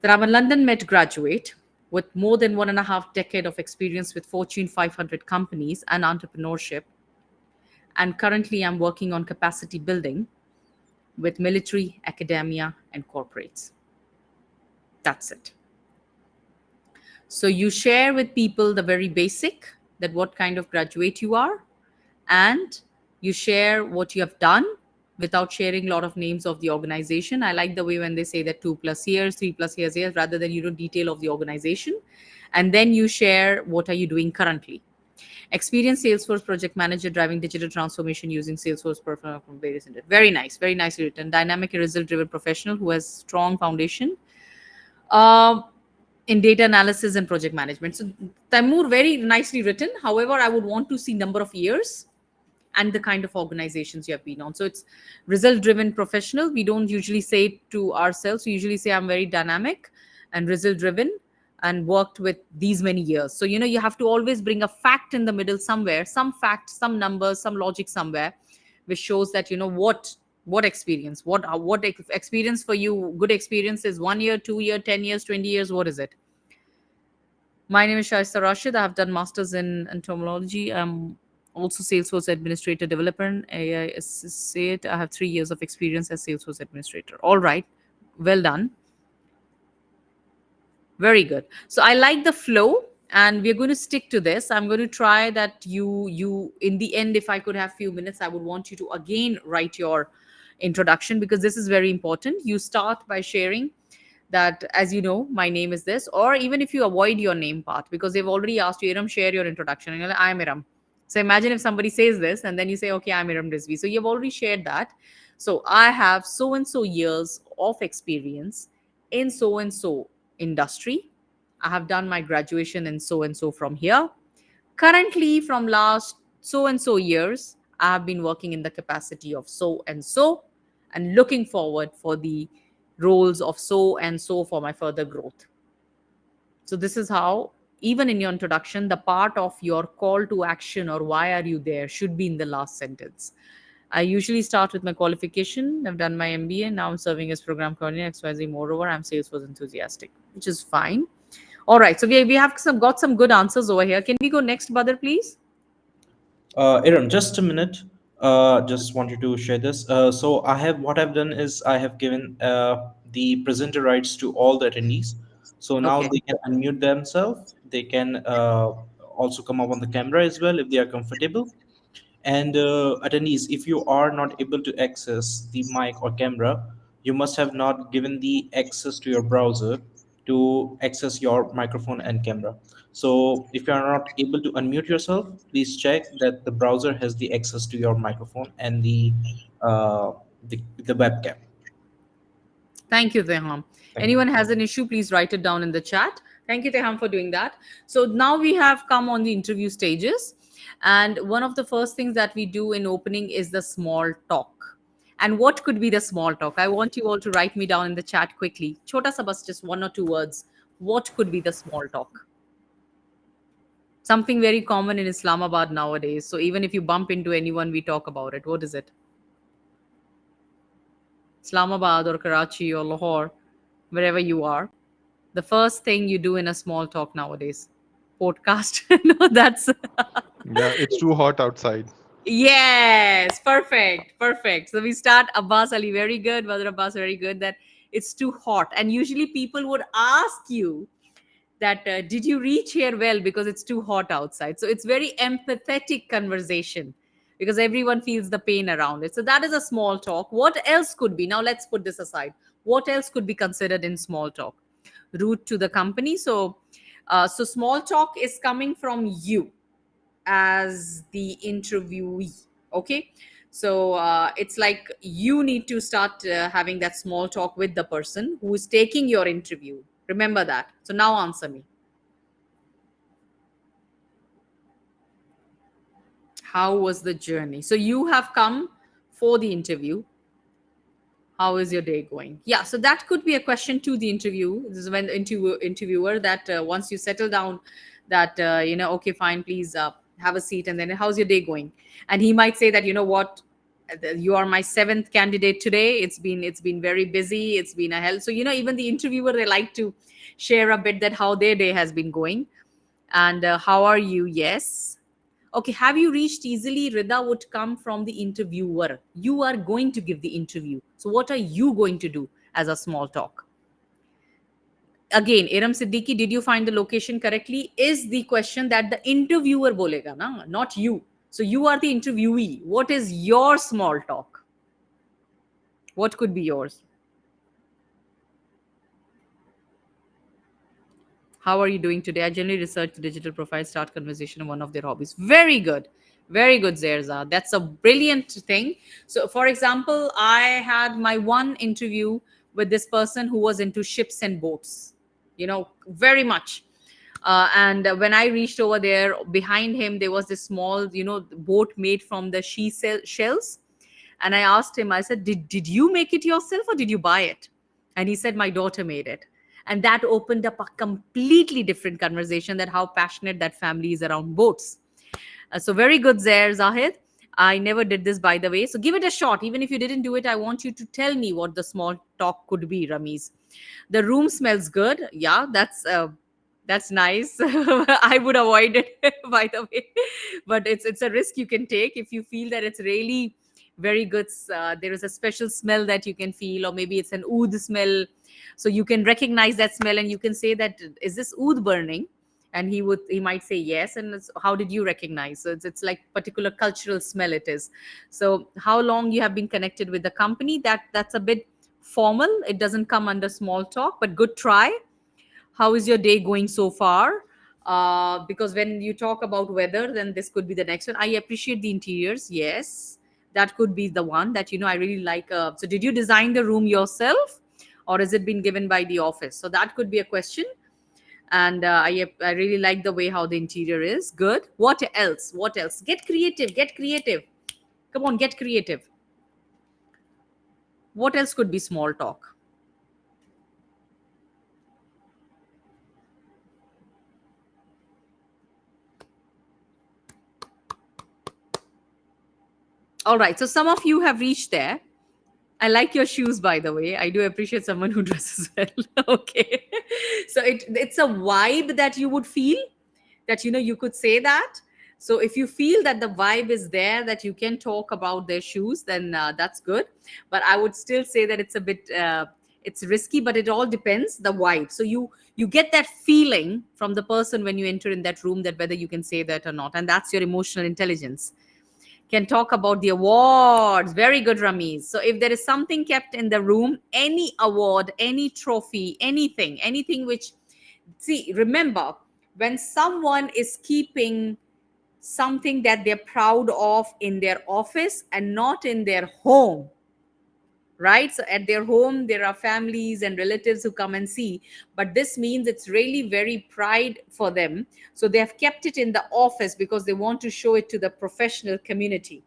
that I'm a London Met graduate with more than 1.5 decade of experience with Fortune 500 companies and entrepreneurship. And currently, I'm working on capacity building with military, academia, and corporates. That's it. So you share with people the very basic, that what kind of graduate you are, and you share what you have done without sharing a lot of names of the organization. I like the way when they say that 2+ years, 3+years, rather than you know detail of the organization. And then you share what are you doing currently. Experienced Salesforce project manager driving digital transformation using Salesforce from various. Very nice, very nicely written. Dynamic and result driven professional who has strong foundation uh, in data analysis and project management. So Taimur, very nicely written. However, I would want to see number of years and the kind of organizations you have been on. So it's result driven professional. We don't usually say it to ourselves. We usually say I'm very dynamic and result driven and worked with these many years. So you know you have to always bring a fact in the middle somewhere, some fact, some numbers, some logic somewhere, which shows that you know what experience, experience for you. Good experience is 1 year, 2 year, 10 years, 20 years. What is it? My name is Shaista Rashid. I have done masters in entomology. I'm also Salesforce administrator developer and AI associate. I have 3 years of experience as Salesforce administrator. All right, well done. Very good. So I like the flow and we're going to stick to this. I'm going to try that you in the end, if I could have few minutes, I would want you to again write your introduction because this is very important. You start by sharing that, as you know, my name is this, or even if you avoid your name part because they've already asked you, Erum, share your introduction. And you're like, I'm Erum. So imagine if somebody says this and then you say, okay, I'm Erum Rizvi. So you've already shared that. So I have so and so years of experience in so and so industry. I have done my graduation in so and so from here. Currently, from last so and so years, I have been working in the capacity of so and looking forward for the roles of so and so for my further growth. So, this is how, even in your introduction, the part of your call to action or why are you there should be in the last sentence. I usually start with my qualification. I've done my MBA. Now I'm serving as program coordinator XYZ. Moreover, I'm Salesforce enthusiastic. which is fine. All right. So we have got some good answers over here. Can we go next, Badr, please? Iram, just a minute. Just wanted to share this. So I have what I've done is I have given the presenter rights to all the attendees. So now Okay. they can unmute themselves. They can also come up on the camera as well if they are comfortable. And attendees, if you are not able to access the mic or camera, you must have not given the access to your browser to access your microphone and camera. So if you are not able to unmute yourself, please check that the browser has the access to your microphone and uh, the webcam. Thank you, Teham. Thank you. Anyone has an issue, please write it down in the chat. Thank you, Teham, for doing that. So now we have come on the interview stages. And one of the first things that we do in opening is the small talk. And what could be the small talk? I want you all to write me down in the chat quickly. Chota sabas, just one or two words. What could be the small talk? Something very common in Islamabad nowadays. So even if you bump into anyone, we talk about it. What is it? Islamabad or Karachi or Lahore, wherever you are, the first thing you do in a small talk nowadays? Podcast. No, that's Yeah, it's too hot outside. yes, perfect, perfect. So we start Abbas Ali, very good. Badr Abbas, very good. That it's too hot, and usually people would ask you that did you reach here well because it's too hot outside. So it's very empathetic conversation because everyone feels the pain around it. So that is a small talk. What else could be? Now let's put this aside. What else could be considered in small talk? Route to the company. So small talk is coming from you as the interviewee. Okay. So it's like you need to start having that small talk with the person who is taking your interview. Remember that. So now answer me. How was the journey? So you have come for the interview. How is your day going? Yeah, so that could be a question to the interview. This is when the interviewer that once you settle down, that okay, fine, please have a seat, and then how's your day going? And he might say that what, you are my seventh candidate today. It's been very busy. It's been a hell. So even the interviewer, they like to share a bit that how their day has been going. And how are you? Yes. Okay, have you reached easily? Rida would come from the interviewer. You are going to give the interview. So, what are you going to do as a small talk? Again, Iram Siddiqui, did you find the location correctly? Is the question that the interviewer bolega, na? Not you. So, you are the interviewee. What is your small talk? What could be yours? How are you doing today? I generally research the digital profile, start conversation, one of their hobbies. Very good. Very good, Zerza. That's a brilliant thing. So, for example, I had my one interview with this person who was into ships and boats, very much. And when I reached over there, behind him, there was this small, boat made from the shells. And I asked him, I said, did you make it yourself or did you buy it? And he said, my daughter made it. And that opened up a completely different conversation, that how passionate that family is around boats. So very good there, Zahid. I never did this, by the way. So give it a shot. Even if you didn't do it, I want you to tell me what the small talk could be, Ramiz. The room smells good. Yeah, that's nice. I would avoid it, by the way. But it's a risk you can take if you feel that it's really very good. There is a special smell that you can feel, or maybe it's an oud smell. So you can recognize that smell and you can say that, is this oud burning? And he might say yes. And how did you recognize? So it's like particular cultural smell it is. So how long you have been connected with the company, that's a bit formal. It doesn't come under small talk, but good try. How is your day going so far? Because when you talk about weather, then this could be the next one. I appreciate the interiors. Yes, that could be the one that I really like. So did you design the room yourself, or has it been given by the office? So that could be a question. And I really like the way how the interior is. Good. What else? What else? Get creative. Get creative. Come on, get creative. What else could be small talk? All right. So some of you have reached there. I like your shoes, by the way. I do appreciate someone who dresses well. Okay. So it's a vibe that you would feel, that you could say that. So if you feel that the vibe is there, that you can talk about their shoes, then that's good. But I would still say that it's a bit it's risky, but it all depends the vibe. So you get that feeling from the person when you enter in that room, that whether you can say that or not, and that's your emotional intelligence. Can talk about the awards. Very good, Ramiz. So if there is something kept in the room, any award, any trophy, anything which, see, remember, when someone is keeping something that they're proud of in their office and not in their home, right? So at their home there are families and relatives who come and see, but this means it's really very pride for them, so they have kept it in the office because they want to show it to the professional community.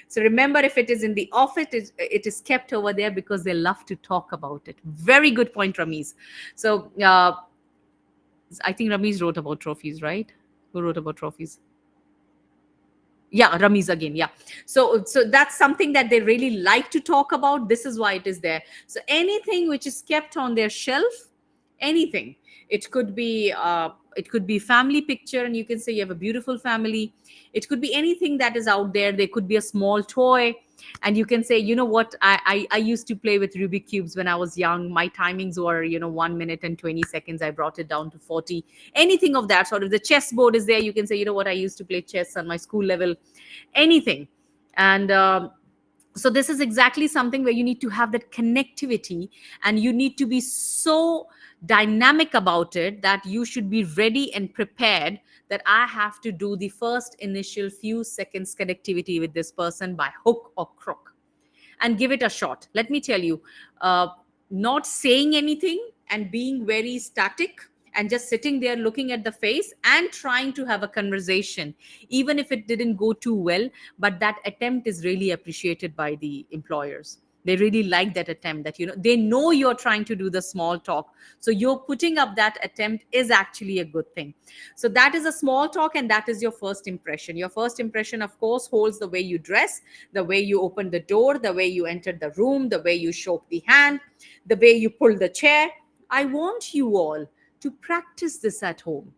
So remember, if it is in the office, it is kept over there because they love to talk about it. Very good point, Ramiz. So I think Ramiz wrote about trophies, right? Who wrote about trophies? Yeah, Ramiz again. Yeah. So that's something that they really like to talk about. This is why it is there. So anything which is kept on their shelf, anything. It could be family picture, and you can say you have a beautiful family. It could be anything that is out there. There could be a small toy, and you can say, you know what, I used to play with Rubik cubes when I was young. My timings were 1 minute and 20 seconds. I brought it down to 40. Anything of that sort. If the chessboard is there, you can say, you know what, I used to play chess on my school level. Anything. And so this is exactly something where you need to have that connectivity, and you need to be so dynamic about it that you should be ready and prepared, that I have to do the first initial few seconds connectivity with this person by hook or crook, and give it a shot. Let me tell you, uh, not saying anything and being very static and just sitting there looking at the face and trying to have a conversation, even if it didn't go too well, but that attempt is really appreciated by the employers. They really like that attempt, that they know you're trying to do the small talk, so you're putting up that attempt is actually a good thing. So that is a small talk, and that is your first impression. Your first impression, of course, holds the way you dress, the way you open the door, the way you enter the room, the way you shook the hand, the way you pull the chair. I want you all to practice this at home.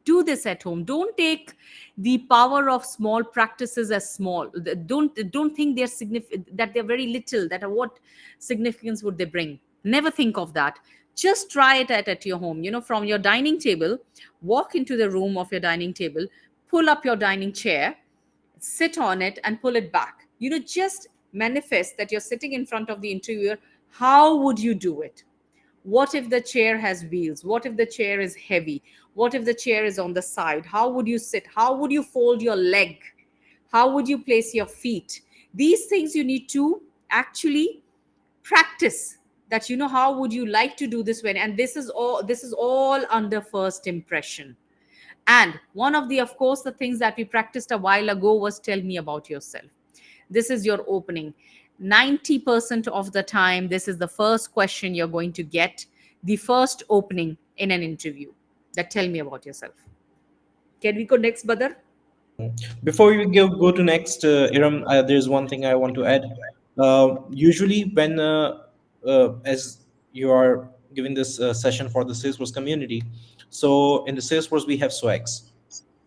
Do this at home. Don't take the power of small practices as small. Don't think they're significant, that they're very little, that what significance would they bring. Never think of that. Just try it at your home. From your dining table, walk into the room of your dining table, pull up your dining chair, sit on it and pull it back. Just manifest that you're sitting in front of the interviewer. How would you do it? What if the chair has wheels? What if the chair is heavy? What if the chair is on the side? How would you sit? How would you fold your leg? How would you place your feet? These things you need to actually practice, that how would you like to do this when, and this is all under first impression. And one of the, of course, the things that we practiced a while ago was tell me about yourself. This is your opening. 90% of the time, this is the first question you're going to get, the first opening in an interview. That tell me about yourself. Can we go next, Badar? Before we go to next, Iram, there's one thing I want to add. Usually, when as you are giving this session for the Salesforce community, so in the Salesforce we have swags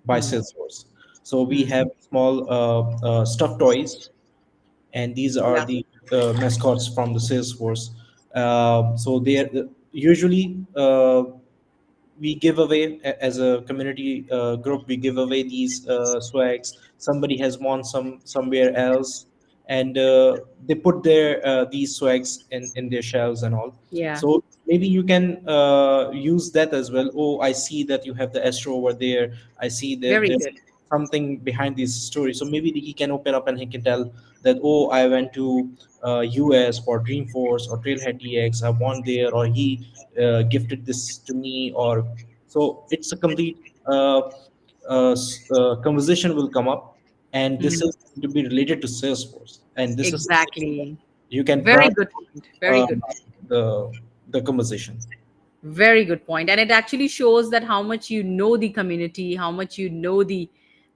by Hmm. Salesforce. So we Hmm. have small stuffed toys, and these are Yeah. the mascots from the Salesforce. So they are usually we give away as a community group, we give away these swags. Somebody has won somewhere else, and they put their these swags in their shelves and all. Yeah. So maybe you can use that as well. Oh, I see that you have the Astro over there. I see that Very there's good. something behind this story. So maybe he can open up and he can tell that, oh, I went to US for Dreamforce or Trailhead DX. I won there, or he gifted this to me, or so it's a complete conversation will come up, and this Mhm. is to be related to Salesforce, and this is something that Exactly. you can Very turn good point. Very uh, good. the the conversation. Very good point. And it actually shows that how much you know the community, how much you know the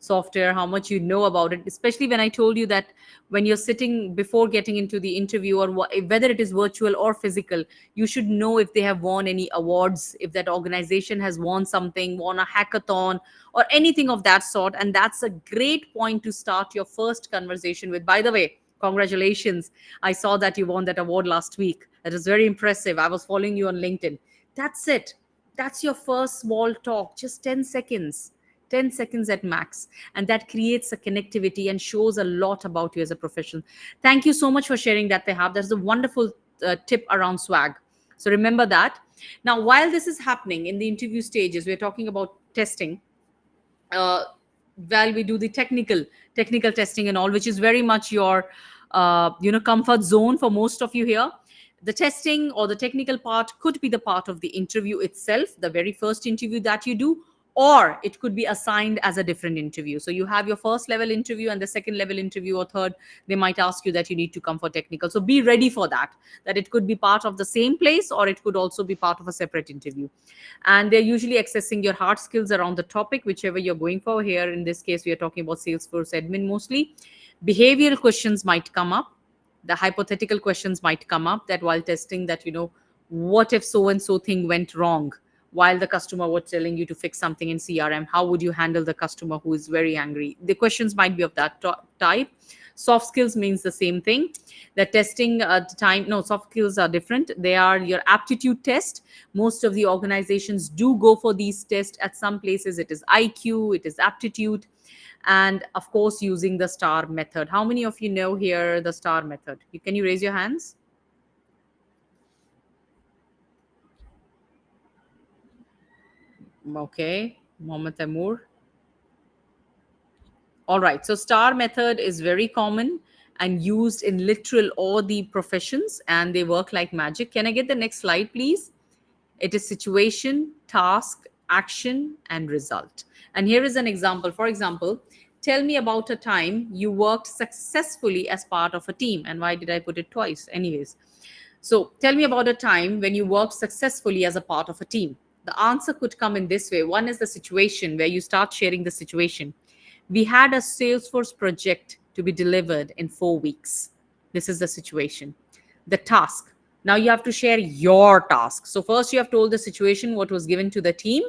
software, how much you know about it, especially when I told you that when you're sitting before getting into the interview, or whether it is virtual or physical, you should know if they have won any awards, if that organization has won something, won a hackathon or anything of that sort. And that's a great point to start your first conversation with. By the way, congratulations. I saw that you won that award last week. That is very impressive. I was following you on LinkedIn. That's it. That's your first small talk, just 10 seconds. 10 seconds at max, and that creates a connectivity and shows a lot about you as a professional. Thank you so much for sharing that. They have, that's a wonderful tip around swag, so remember that. Now, while this is happening in the interview stages, we're talking about testing. uh, while we do the technical testing and all, which is very much your comfort zone for most of you here, the testing or the technical part could be the part of the interview itself, the very first interview that you do, or it could be assigned as a different interview. So you have your first level interview, and the second level interview or third, they might ask you that you need to come for technical. So be ready for that, that it could be part of the same place, or it could also be part of a separate interview. And they're usually accessing your hard skills around the topic, whichever you're going for. Here in this case, we are talking about Salesforce admin mostly. Behavioral questions might come up, the hypothetical questions might come up, that while testing, that what if so and so thing went wrong while the customer was telling you to fix something in CRM, how would you handle the customer who is very angry? The questions might be of that type. Soft skills means the same thing. The testing time, no, soft skills are different. They are your aptitude test. Most of the organizations do go for these tests. At some places it is IQ, it is aptitude, and of course using the star method. How many of you know here the star method? Can you raise your hands? Okay, Mohammed Taimur. All right. So star method is very common and used in literal all the professions, and they work like magic. Can I get the next slide, please? It is situation, task, action, and result. And here is an example. For example, tell me about a time you worked successfully as part of a team. And why did I put it twice? Anyways, so tell me about a time when you worked successfully as a part of a team. The answer could come in this way. One is the situation, where you start sharing the situation. We had a Salesforce project to be delivered in 4 weeks. This is the situation. The task. Now you have to share your task. So first you have told the situation, what was given to the team,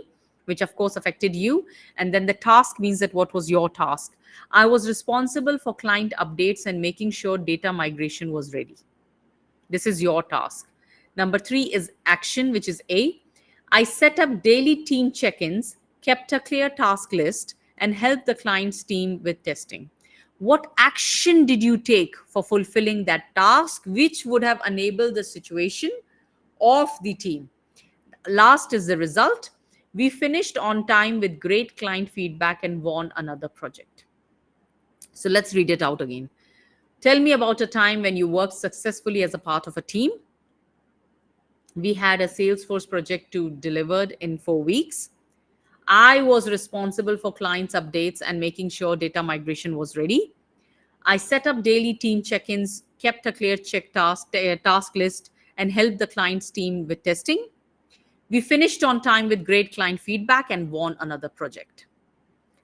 which of course affected you. And then the task means that what was your task. I was responsible for client updates and making sure data migration was ready. This is your task. Number three is action, which is A. I set up daily team check ins, kept a clear task list, and helped the client's team with testing. What action did you take for fulfilling that task, which would have enabled the situation of the team? Last is the result. We finished on time with great client feedback and won another project. So let's read it out again. Tell me about a time when you worked successfully as a part of a team. We had a Salesforce project to delivered in 4 weeks. I was responsible for clients' updates and making sure data migration was ready. I set up daily team check-ins, kept a clear task list, and helped the client's team with testing. We finished on time with great client feedback and won another project.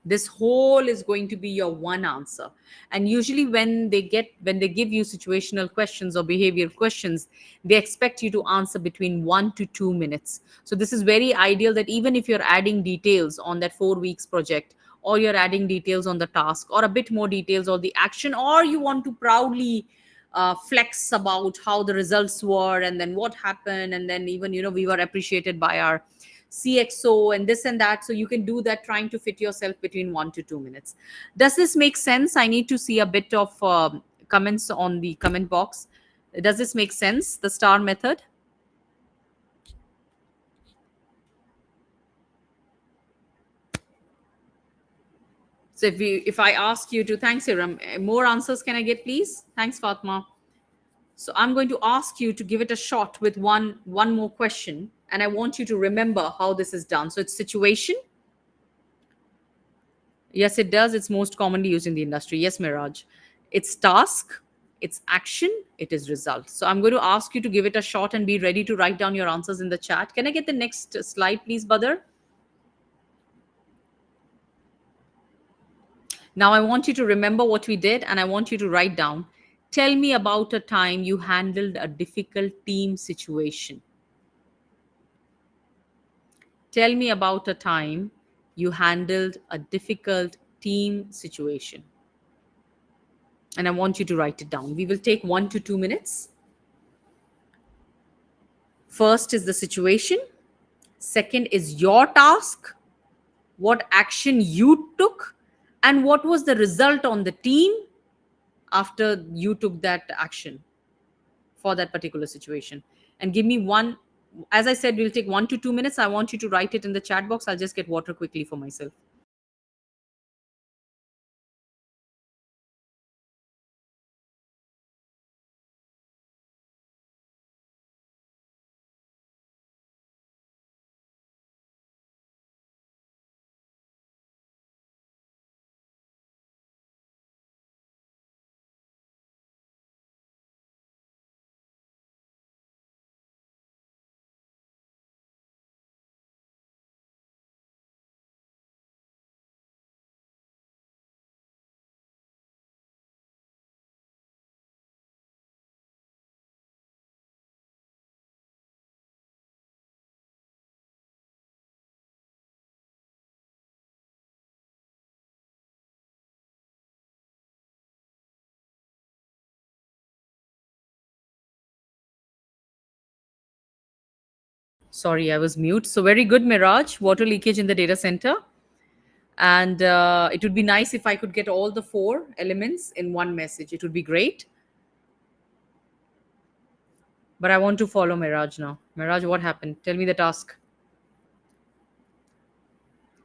This whole is going to be your one answer. And usually when they give you situational questions or behavioral questions, they expect you to answer between 1 to 2 minutes. So this is very ideal, that even if you're adding details on that 4 weeks project, or you're adding details on the task, or a bit more details on the action, or you want to proudly flex about how the results were and then what happened, and then even we were appreciated by our CXO and this and that. So you can do that, trying to fit yourself between 1 to 2 minutes. Does this make sense? I need to see a bit of comments on the comment box. Does this make sense, the star method? So if I ask you to, thanks Erum, more answers can I get, please? Thanks Fatma. So I'm going to ask you to give it a shot with one more question, and I want you to remember how this is done. So it's situation. Yes, it does. It's most commonly used in the industry. Yes, Miraj. It's task, it's action, it is result. So I'm going to ask you to give it a shot and be ready to write down your answers in the chat. Can I get the next slide, please, Badr? Now I want you to remember what we did and I want you to write down. Tell me about a time you handled a difficult team situation. Tell me about a time you handled a difficult team situation. And I want you to write it down. We will take 1 to 2 minutes. First is the situation. Second is your task, what action you took, and what was the result on the team after you took that action for that particular situation. And give me one, as I said, we'll take 1 to 2 minutes. I want you to write it in the chat box. I'll just get water quickly for myself. Sorry, I was mute. So, very good, Miraj. Water leakage in the data center. And it would be nice if I could get all the four elements in one message. It would be great. But I want to follow Miraj now. Miraj, what happened? Tell me the task.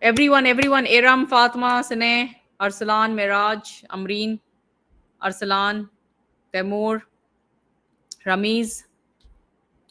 Everyone. Eram, Fatma, Sine, Arsalan, Miraj, Amreen, Arsalan, Temur, Ramiz.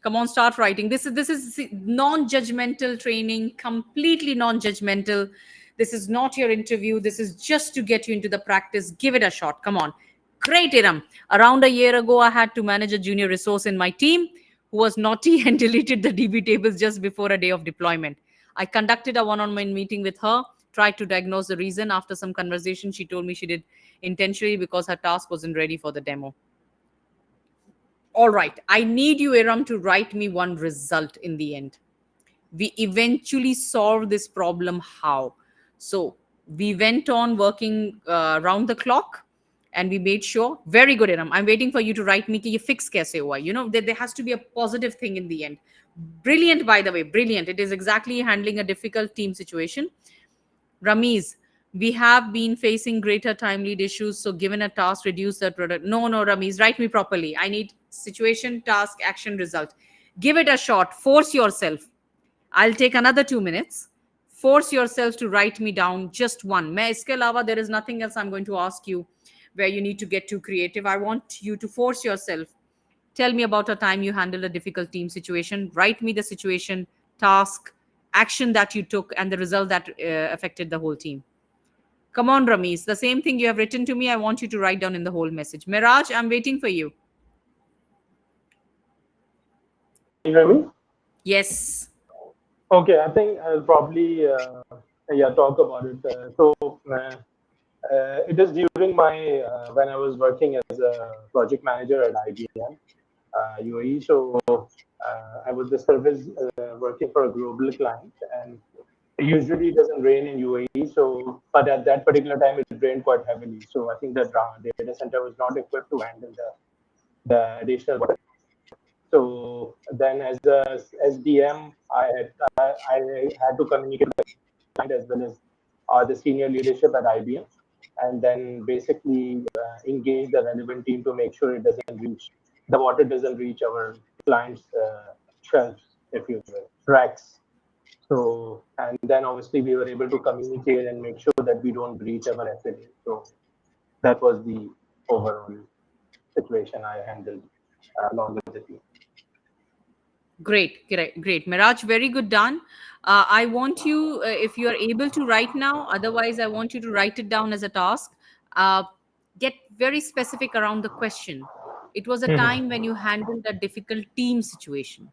Come on, start writing. This is non-judgmental training, completely non-judgmental. This is not your interview. This is just to get you into the practice. Give it a shot. Come on. Great, Iram. Around a year ago, I had to manage a junior resource in my team who was naughty and deleted the DB tables just before a day of deployment. I conducted a one-on-one meeting with her, tried to diagnose the reason. After some conversation, she told me she did intentionally because her task wasn't ready for the demo. All right, I need you, Iram, to write me one result in the end. We eventually solved this problem. How? So we went on working round the clock and we made sure. Very good, Iram. I'm waiting for you to write me ki ye fix kaise hua. You know, there has to be a positive thing in the end. Brilliant, by the way, brilliant. It is exactly handling a difficult team situation. Ramiz, we have been facing greater time lead issues. So, given a task, reduce that product. No, Ramiz, write me properly. I need situation, task, action, result. Give it a shot. Force yourself. I'll take another 2 minutes. Force yourself to write me down just one. मैं इसके अलावा there is nothing else I'm going to ask you where you need to get too creative. I want you to force yourself. Tell me about a time you handled a difficult team situation. Write me the situation, task, action that you took, and the result that affected the whole team. Come on, Ramesh. The same thing you have written to me, I want you to write down in the whole message. Miraj, I'm waiting for you. Can you hear me? Yes. Okay, I think I'll probably talk about it. It is during my when I was working as a project manager at IBM UAE. So I was the service working for a global client, and usually it doesn't rain in UAE. So, but at that particular time, it rained quite heavily. So I think the data center was not equipped to handle the additional water. So then, as a SDM, I had to communicate with the client as well as the senior leadership at IBM, and then basically engage the relevant team to make sure it doesn't reach the water doesn't reach our clients' shelves, if you will, racks. So, and then obviously we were able to communicate and make sure that we don't breach our SLA. So that was the overall situation I handled along with the team. Great. Miraj, very good done. I want you, if you are able to write now, otherwise, I want you to write it down as a task. Uh, get very specific around the question. It was a time when you handled a difficult team situation.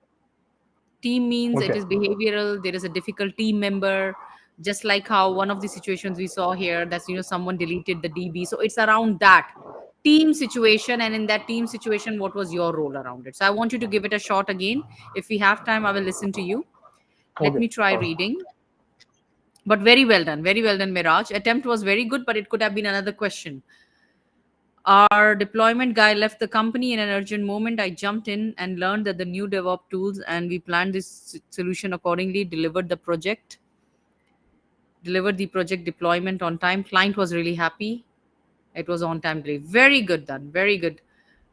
Team means it Okay. is behavioral. There is a difficult team member. Just like how one of the situations we saw here, that's, someone deleted the DB. So it's around that team situation, and in that team situation, what was your role around it? So I want you to give it a shot again. If we have time, I will listen to you. Let Okay. me try reading. But very well done, Miraj. Attempt was very good, but it could have been another question. Our deployment guy left the company in an urgent moment. I jumped in and learned that the new DevOps tools, and we planned this solution accordingly. Delivered the project deployment on time. Client was really happy. It was on time delivery. Very good done. Very good.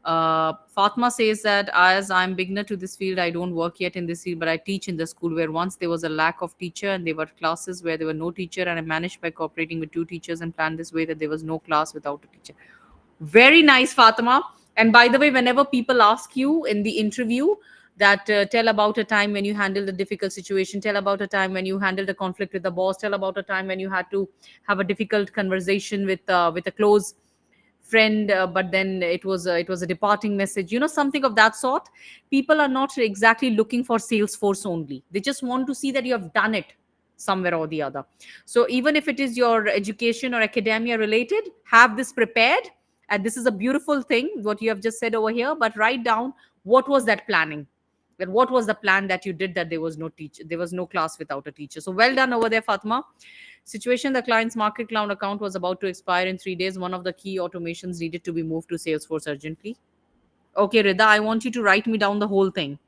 Fatma says that as I'm beginner to this field, I don't work yet in this field, but I teach in the school where once there was a lack of teacher and there were classes where there were no teacher, and I managed by cooperating with two teachers and planned this way that there was no class without a teacher. Very nice, Fatima. And by the way, whenever people ask you in the interview that tell about a time when you handled a difficult situation, tell about a time when you handled a conflict with the boss, tell about a time when you had to have a difficult conversation with a close friend, but then it was a departing message, something of that sort. People are not exactly looking for Salesforce only. They just want to see that you have done it somewhere or the other. So even if it is your education or academia related, have this prepared. And this is a beautiful thing what you have just said over here, but write down what was that planning, that what was the plan that you did, that there was no teacher, there was no class without a teacher. So well done over there, Fatma. Situation: the client's market cloud account was about to expire in 3 days. One of the key automations needed to be moved to Salesforce urgently. Okay, Rida, I want you to write me down the whole thing.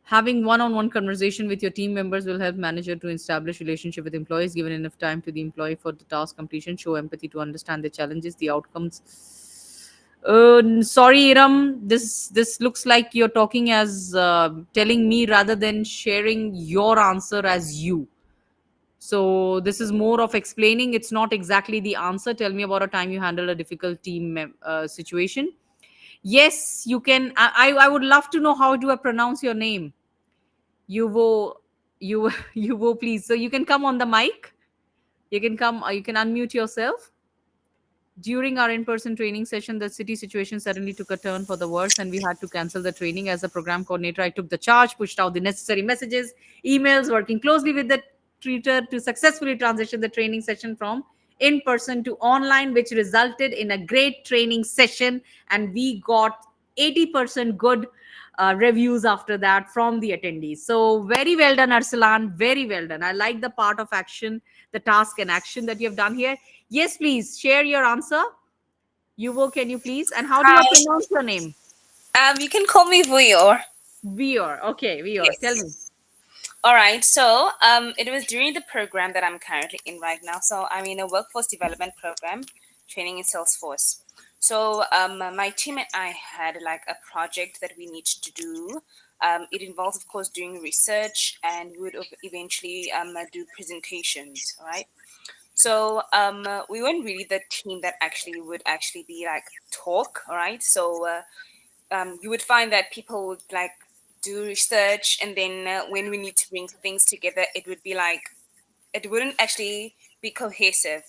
Having one-on-one conversation with your team members will help manager to establish relationship with employees. Given enough time to the employee for the task completion, show empathy to understand the challenges, the outcomes. Sorry, Iram, this looks like you're talking as telling me rather than sharing your answer as you. So this is more of explaining. It's not exactly the answer. Tell me about a time you handled a difficult situation. Yes, you can. I would love to know how do I pronounce your name. Yuvo, you Yuvo, please. So you can come on the mic. You can come. You can unmute yourself. During our in-person training session, the city situation suddenly took a turn for the worse, and we had to cancel the training. As a program coordinator, I took the charge, pushed out the necessary messages, emails, working closely with the tutor to successfully transition the training session from in-person to online, which resulted in a great training session, and we got 80% good reviews after that from the attendees. So very well done, Arsalan. Very well done. I like the part of action, the task and action that you have done here. Yes, please share your answer. Yuvo, can you please? And how do I Hi. pronounce your name? You can call me Vuyor. Vior. Okay, Vior. Tell me. Yes. All right. So, it was during the program that I'm currently in right now. So, I'm in a workforce development program, training in Salesforce. So, my team and I had like a project that we need to do. It involves, of course, doing research, and we would eventually do presentations. All right. So, we weren't really the team that actually would actually be like talk. All right. So, you would find that people would like do research, and then when we need to bring things together, it would be like it wouldn't actually be cohesive.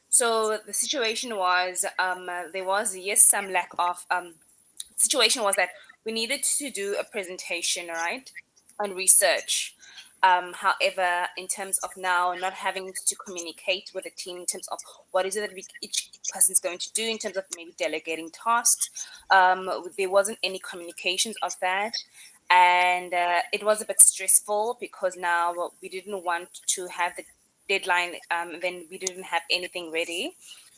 So the situation was, there was, yes, some lack of situation was that we needed to do a presentation, right, on research. However, in terms of now not having to communicate with the team in terms of what is it that each person is going to do in terms of maybe delegating tasks, there wasn't any communications of that. And it was a bit stressful because now we didn't want to have the deadline, then we didn't have anything ready.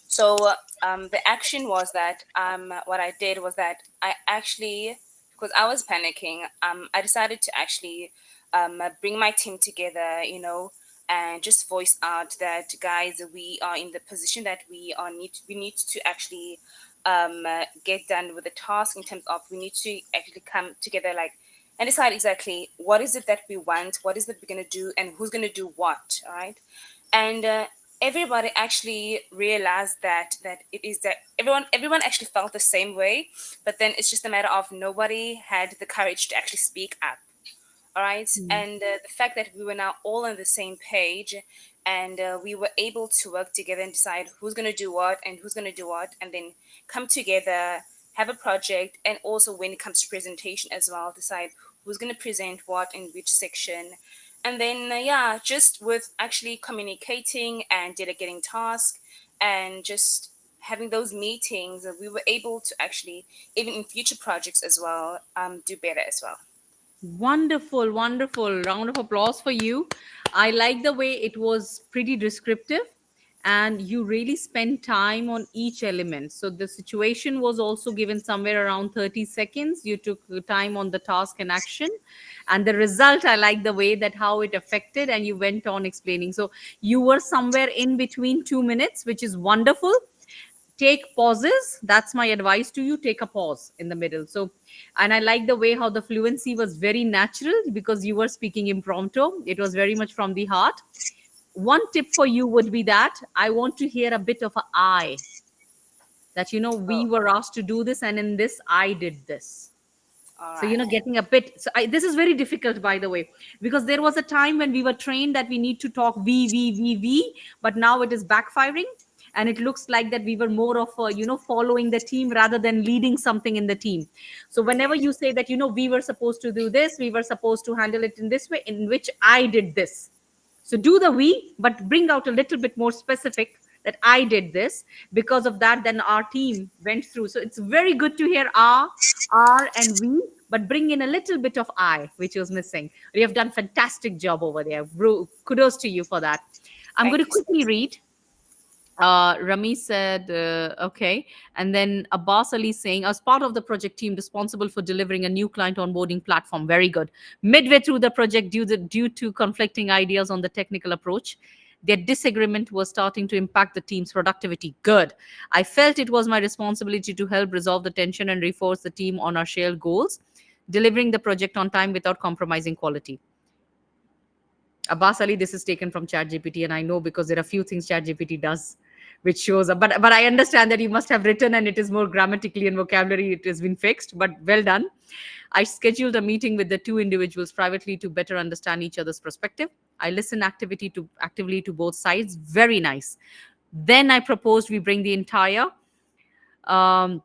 So the action was that, what I did was that I actually, because I was panicking, I decided to actually bring my team together, and just voice out that, guys, we are in the position that we need to actually get done with the task in terms of we need to actually come together, like, and decide exactly what is it that we want, what is it we're going to do, and who's going to do what. All right. And everybody actually realized that it is that everyone actually felt the same way, but then it's just a matter of nobody had the courage to actually speak up. All right. And the fact that we were now all on the same page, and we were able to work together and decide who's going to do what and who's going to do what, and then come together, have a project, and also when it comes to presentation as well, decide who's going to present what in which section. And then yeah, just with actually communicating and delegating tasks and just having those meetings, we were able to actually, even in future projects as well, do better as well. Wonderful, wonderful. Round of applause for you. I like the way it was pretty descriptive and you really spent time on each element. So the situation was also given somewhere around 30 seconds. You took the time on the task and action. And the result, I like the way that how it affected and you went on explaining. So you were somewhere in between 2 minutes, which is wonderful. Take pauses. That's my advice to you. Take a pause in the middle. So, and I like the way how the fluency was very natural because you were speaking impromptu. It was very much from the heart. One tip for you would be that I want to hear a bit of a I, that we Oh, were asked to do this and in this I did this. all So right. getting a bit, so this is very difficult, by the way, because there was a time when we were trained that we need to talk we, but now it is backfiring, and it looks like that we were more of following the team rather than leading something in the team. So whenever Yes. you say that we were supposed to do this, we were supposed to handle it in this way, in which I did this. So do the we, but bring out a little bit more specific that I did this because of that. Then our team went through. So it's very good to hear R, and we, but bring in a little bit of I, which was missing. You have done fantastic job over there. Kudos to you for that. I'm going Thank to you so quickly read. Rami said, okay. And then Abbas Ali saying, as part of the project team responsible for delivering a new client onboarding platform. Very good. Midway through the project, due to conflicting ideas on the technical approach, their disagreement was starting to impact the team's productivity. Good. I felt it was my responsibility to help resolve the tension and reinforce the team on our shared goals, delivering the project on time without compromising quality. Abbas Ali, this is taken from ChatGPT, and I know because there are a few things ChatGPT does, which shows up. But I understand that you must have written, and it is more grammatically and vocabulary. It has been fixed, but well done. I scheduled a meeting with the two individuals privately to better understand each other's perspective. I listened actively to both sides. Very nice. Then I proposed we bring the entire um,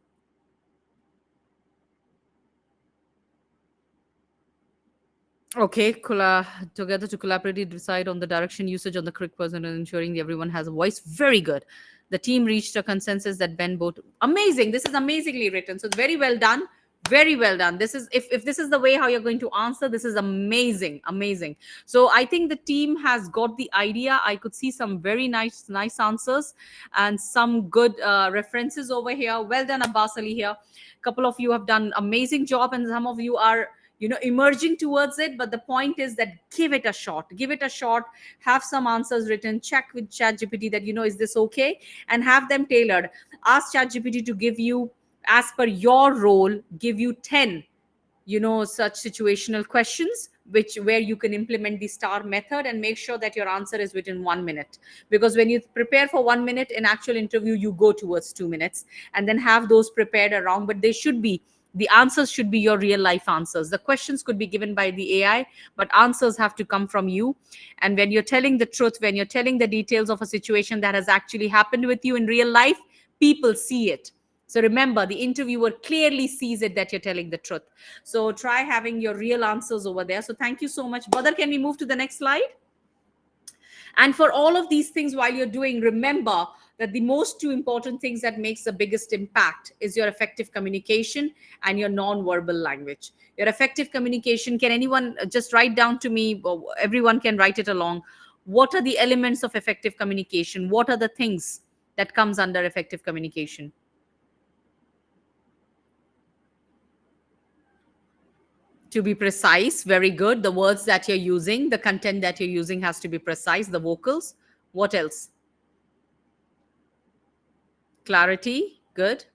okay, together to collaboratively decide on the direction, usage on the correct person, and ensuring that everyone has a voice. Very good. The team reached a consensus that Ben both amazing. This is amazingly written. So very well done. Very well done. This is if this is the way how you're going to answer, this is amazing, amazing. So I think the team has got the idea. I could see some very nice answers and some good references over here. Well done, Abbas Ali here. Couple of you have done amazing job, and some of you are emerging towards it. But the point is that give it a shot, have some answers written, check with ChatGPT that is this okay, and have them tailored. Ask ChatGPT to give you, as per your role, give you 10 such situational questions, which where you can implement the star method and make sure that your answer is within 1 minute. Because when you prepare for 1 minute in actual interview, you go towards 2 minutes, and then have those prepared around. But they should be, the answers should be your real life answers. The questions could be given by the AI, but answers have to come from you. And when you're telling the truth, when you're telling the details of a situation that has actually happened with you in real life, people see it. So remember, the interviewer clearly sees it that you're telling the truth. So try having your real answers over there. So thank you so much. Badar, can we move to the next slide? And for all of these things while you're doing, remember that the most two important things that makes the biggest impact is your effective communication and your non-verbal language. Your effective communication, can anyone just write down to me, or everyone can write it along, what are the elements of effective communication? What are the things that comes under effective communication? To be precise, very good. The words that you're using, the content that you're using has to be precise, the vocals. What else? Clarity, good.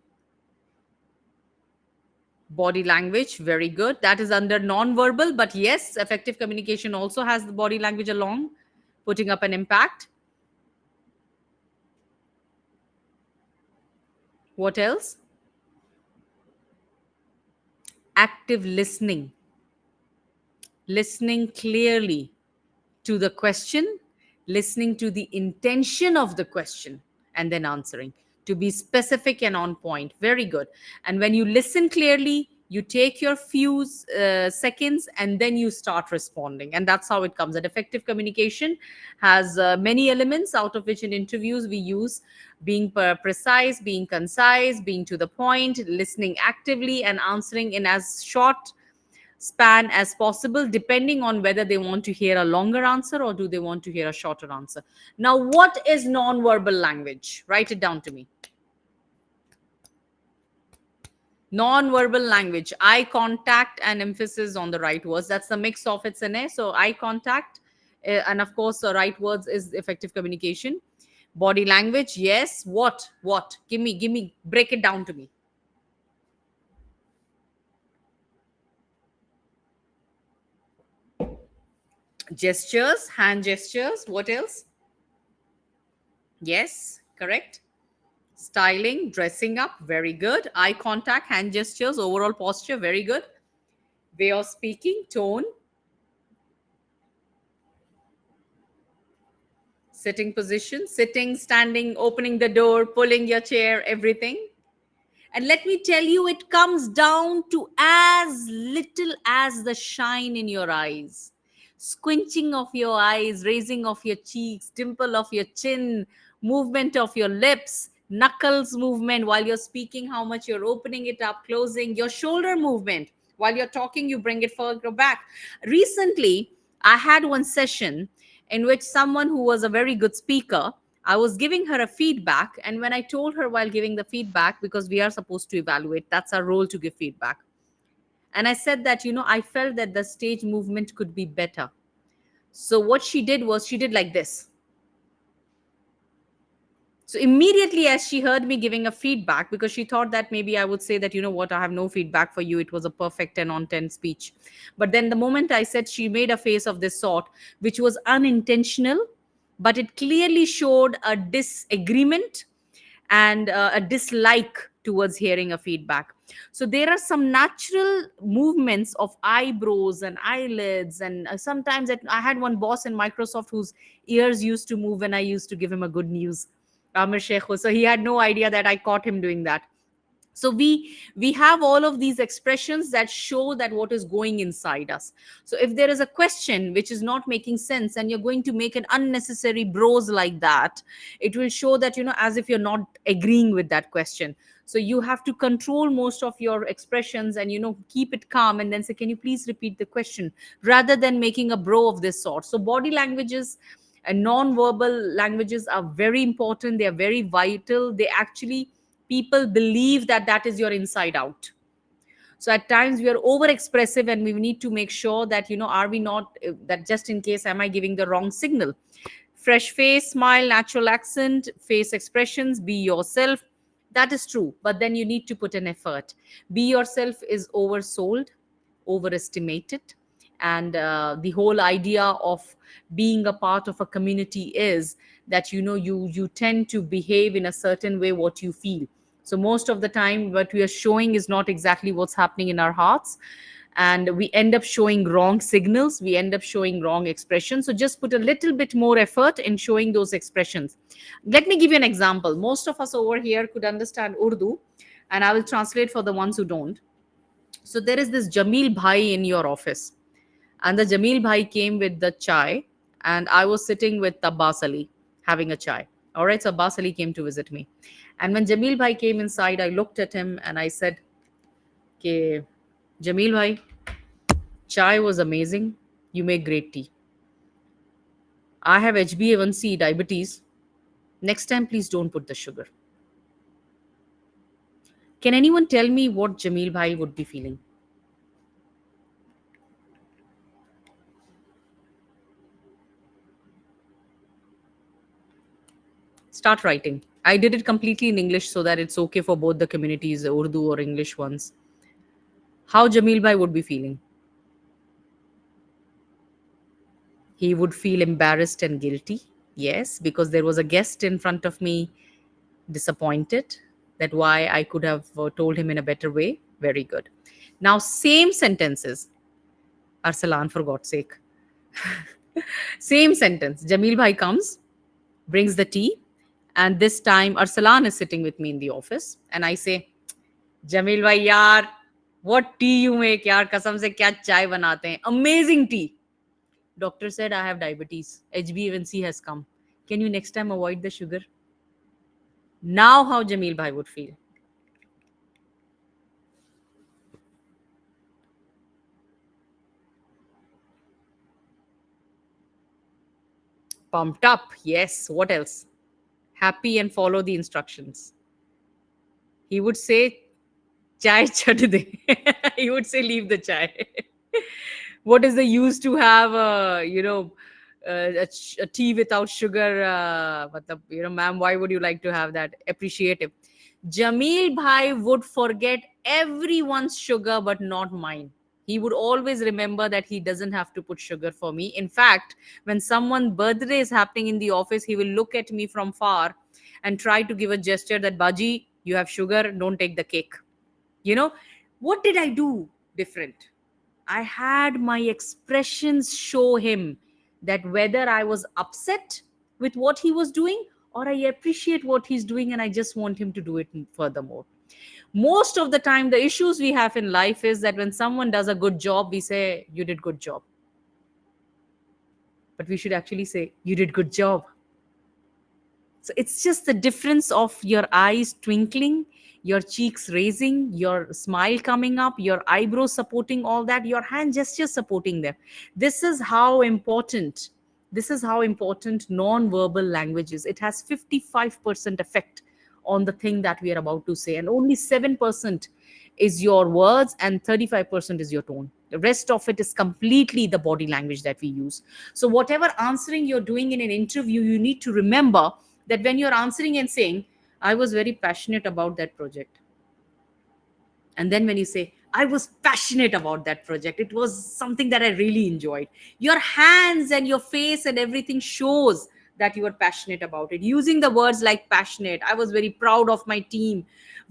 Body language, very good. That is under non-verbal, but yes, effective communication also has the body language along, putting up an impact. What else? Active listening, listening clearly to the question, listening to the intention of the question, and then answering. To be specific and on point. Very good. And when you listen clearly, You take your few seconds and then you start responding. And that's how it comes. That effective communication has many elements, out of which in interviews we use being precise, being concise, being to the point, listening actively, and answering in as short span as possible, depending on whether they want to hear a longer answer or do they want to hear a shorter answer. Now, what is non-verbal language? Write it down to me. Non-verbal language, eye contact and emphasis on the right words. That's the mix of its in. So eye contact, and of course the right words is effective communication. Body language, yes. What? Give me, break it down to me. Gestures, hand gestures. What else? Yes, correct. Styling, dressing up, very good. Eye contact, hand gestures, overall posture, very good. Way of speaking, tone, sitting position, sitting, standing, opening the door, pulling your chair, everything. And let me tell you, it comes down to as little as the shine in your eyes, squinching of your eyes, raising of your cheeks, dimple of your chin, movement of your lips, knuckles movement while you're speaking, how much you're opening it up, closing, your shoulder movement. While you're talking, you bring it further back. Recently, I had one session in which someone who was a very good speaker, I was giving her a feedback. And when I told her while giving the feedback, because we are supposed to evaluate, that's our role to give feedback. And I said that, I felt that the stage movement could be better. So what she did was she did like this. So immediately as she heard me giving a feedback, because she thought that maybe I would say that, what, I have no feedback for you. It was a perfect 10 on 10 speech. But then the moment I said, she made a face of this sort, which was unintentional, but it clearly showed a disagreement and a dislike towards hearing a feedback. So there are some natural movements of eyebrows and eyelids. And sometimes I had one boss in Microsoft whose ears used to move when I used to give him a good news. Amir Sheikh. So he had no idea that I caught him doing that. So we have all of these expressions that show that what is going inside us. So if there is a question which is not making sense and you're going to make an unnecessary brose like that, it will show that, as if you're not agreeing with that question. So you have to control most of your expressions and, keep it calm and then say, can you please repeat the question, rather than making a bro of this sort. So body languages and non-verbal languages are very important. They are very vital. They actually, people believe that that is your inside out. So at times we are over expressive and we need to make sure that, are we not, that just in case, am I giving the wrong signal? Fresh face, smile, natural accent, face expressions, be yourself. That is true, but then you need to put an effort. Be yourself is oversold, overestimated. And the whole idea of being a part of a community is that, you tend to behave in a certain way what you feel. So most of the time what we are showing is not exactly what's happening in our hearts, and we end up showing wrong signals, we end up showing wrong expressions. So just put a little bit more effort in showing those expressions. Let me give you an example. Most of us over here could understand Urdu, and I will translate for the ones who don't. So there is this Jamil Bhai in your office, and the Jamil Bhai came with the chai, and I was sitting with Abbas Ali having a chai. All right, so Abbas Ali came to visit me. And when Jamil Bhai came inside, I looked at him and I said, "Ke Jamil Bhai, chai was amazing. You make great tea. I have HbA1c, diabetes. Next time, please don't put the sugar." Can anyone tell me what Jamil Bhai would be feeling? Start writing. I did it completely in English so that it's okay for both the communities, Urdu or English ones. How Jamil Bhai would be feeling? He would feel embarrassed and guilty. Yes, because there was a guest in front of me, disappointed that why I could have told him in a better way. Very good. Now, same sentences. Arsalan, for God's sake. Same sentence. Jamil Bhai comes, brings the tea, and this time Arsalan is sitting with me in the office, and I say, Jamil Bhai, yaar, What tea you make, यार कसम से क्या चाय बनाते हैं. Amazing tea. Doctor said I have diabetes. HbA1c has come. Can you next time avoid the sugar? Now how Jamil bhai would feel. Pumped up. Yes. What else? Happy and follow the instructions. He would say, chai chhad de. He would say, leave the chai. What is the use to have, a tea without sugar? Ma'am, why would you like to have that? Appreciative. Jamil Bhai would forget everyone's sugar, but not mine. He would always remember that he doesn't have to put sugar for me. In fact, when someone's birthday is happening in the office, he will look at me from far and try to give a gesture that, Baji, you have sugar, don't take the cake. You know, what did I do different? I had my expressions show him that whether I was upset with what he was doing or I appreciate what he's doing and I just want him to do it furthermore. Most of the time, the issues we have in life is that when someone does a good job, we say, you did good job. But we should actually say, you did good job. So it's just the difference of your eyes twinkling, your cheeks raising, your smile coming up, your eyebrows supporting all that, your hand gestures supporting them. This is how important. This is how important non-verbal language is. It has 55% effect on the thing that we are about to say, and only 7% is your words, and 35% is your tone. The rest of it is completely the body language that we use. So, whatever answering you're doing in an interview, you need to remember that when you're answering and saying, I was very passionate about that project. And then when you say, I was passionate about that project, it was something that I really enjoyed. Your hands and your face and everything shows that you are passionate about it. Using the words like passionate, I was very proud of my team.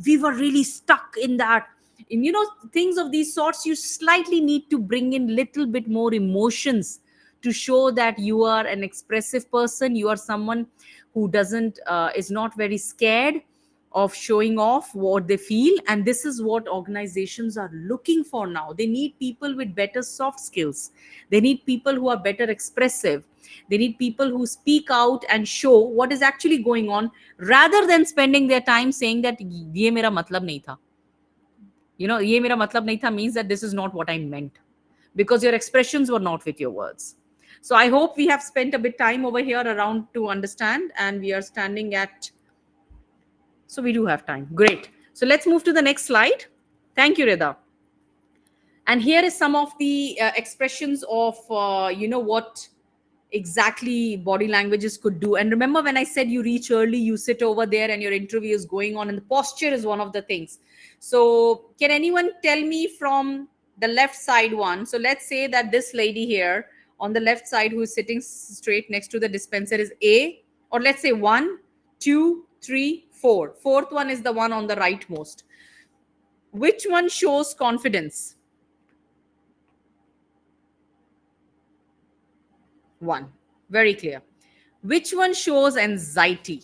We were really stuck in that. And things of these sorts, you slightly need to bring in little bit more emotions to show that you are an expressive person. You are someone who doesn't is not very scared of showing off what they feel. And this is what organizations are looking for now. They need people with better soft skills. They need people who are better expressive. They need people who speak out and show what is actually going on, rather than spending their time saying that ye mera matlab nahi tha. Ye mera matlab nahi tha means that this is not what I meant, because your expressions were not with your words. So I hope we have spent a bit time over here around to understand, and we are standing at, so we do have time. Great. So let's move to the next slide. Thank you, Reda. And here is some of the expressions of, what exactly body languages could do. And remember, when I said you reach early, you sit over there and your interview is going on, and the posture is one of the things. So can anyone tell me from the left side one? So let's say that this lady here on the left side who is sitting straight next to the dispenser is A, or let's say 1, 2, 3, 4. Fourth one is the one on the rightmost. Which one shows confidence? One. Very clear. Which one shows anxiety?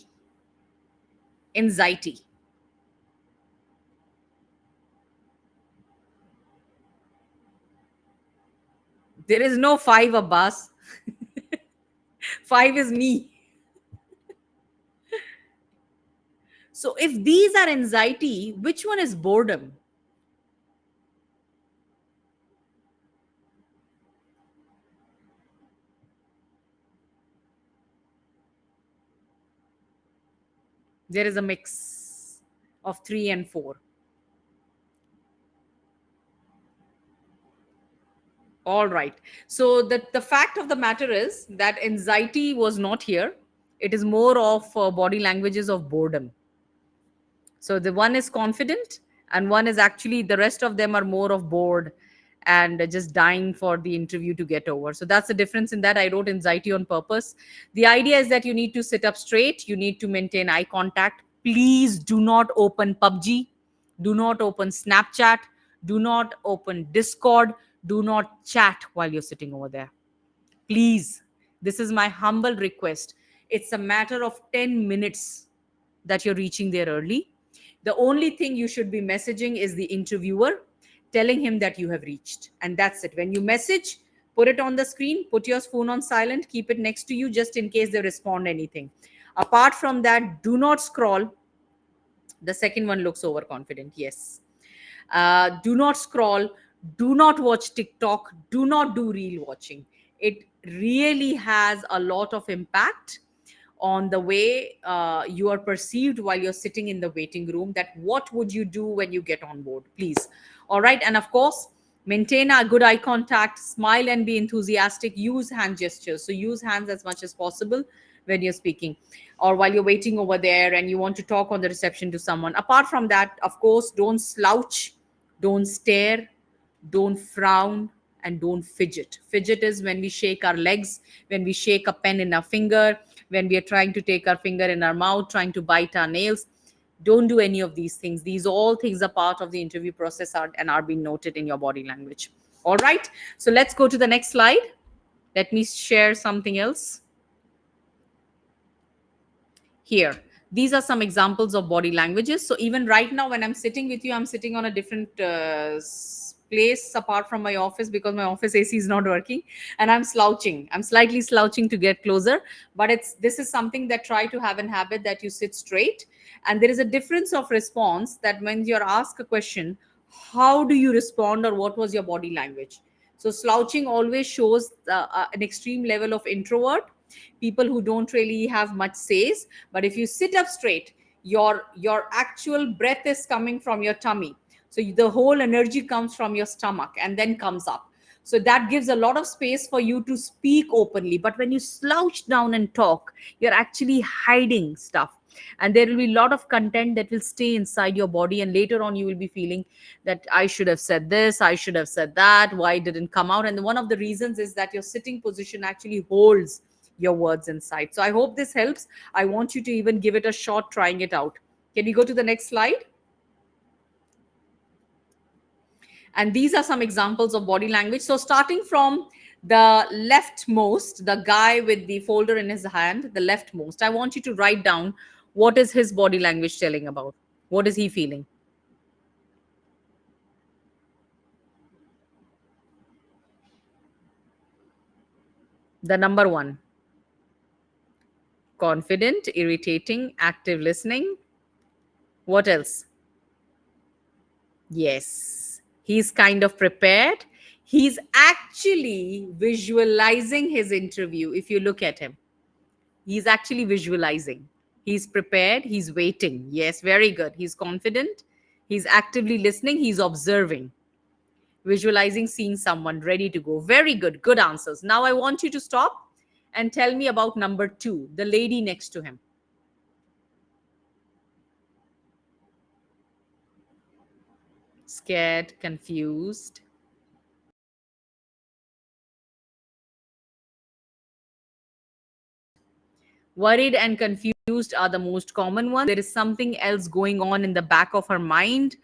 Anxiety. There is no 5, Abbas. 5 is me. So if these are anxiety, which one is boredom? There is a mix of 3 and 4. All right. So the fact of the matter is that anxiety was not here. It is more of body languages of boredom. So the one is confident, and one is actually, the rest of them are more of bored and just dying for the interview to get over. So that's the difference in that. I wrote anxiety on purpose. The idea is that you need to sit up straight, you need to maintain eye contact. Please do not open PUBG, do not open Snapchat, do not open Discord, do not chat while you're sitting over there. Please, this is my humble request. It's a matter of 10 minutes that you're reaching there early. The only thing you should be messaging is the interviewer. telling him that you have reached. And that's it. When you message, put it on the screen, put your phone on silent, keep it next to you just in case they respond anything. Apart from that, do not scroll. The second one looks overconfident. Yes. Do not scroll. Do not watch TikTok. Do not do reel watching. It really has a lot of impact on the way you are perceived while you're sitting in the waiting room. That what would you do when you get on board, please. All right. And of course, maintain a good eye contact, smile and be enthusiastic, use hand gestures. So use hands as much as possible when you're speaking or while you're waiting over there and you want to talk on the reception to someone. Apart from that, of course, don't slouch, don't stare, don't frown, and don't fidget. Fidget is when we shake our legs, when we shake a pen in our finger, when we are trying to take our finger in our mouth, trying to bite our nails. Don't do any of these things. These all things are part of the interview process and are being noted in your body language. All right. So let's go to the next slide. Let me share something else here. These are some examples of body languages. So even right now when I'm sitting with you, I'm sitting on a different place apart from my office because my office AC is not working, and I'm slouching. I'm slightly slouching to get closer, but it's this is something that try to have an habit that you sit straight. And there is a difference of response that when you're asked a question, how do you respond or what was your body language? So slouching always shows an extreme level of introvert, people who don't really have much says. But if you sit up straight, your actual breath is coming from your tummy, so the whole energy comes from your stomach and then comes up. So that gives a lot of space for you to speak openly. But when you slouch down and talk, you're actually hiding stuff, and there will be a lot of content that will stay inside your body, and later on you will be feeling that I should have said this, I should have said that, why it didn't come out. And one of the reasons is that your sitting position actually holds your words inside. So I hope this helps. I want you to even give it a shot trying it out. Can we go to the next slide? And these are some examples of body language. So starting from the leftmost, the guy with the folder in his hand, the leftmost, I want you to write down what is his body language telling about. What is he feeling? The number one, confident, irritating, active listening. What else? Yes, he's kind of prepared. He's actually visualizing his interview. If you look at him, he's actually visualizing. He's prepared. He's waiting. Yes, very good. He's confident. He's actively listening. He's observing, visualizing, seeing someone ready to go. Very good. Good answers. Now I want you to stop and tell me about number two, the lady next to him. Scared, confused. Worried and confused are the most common ones. There is something else going on in the back of her mind.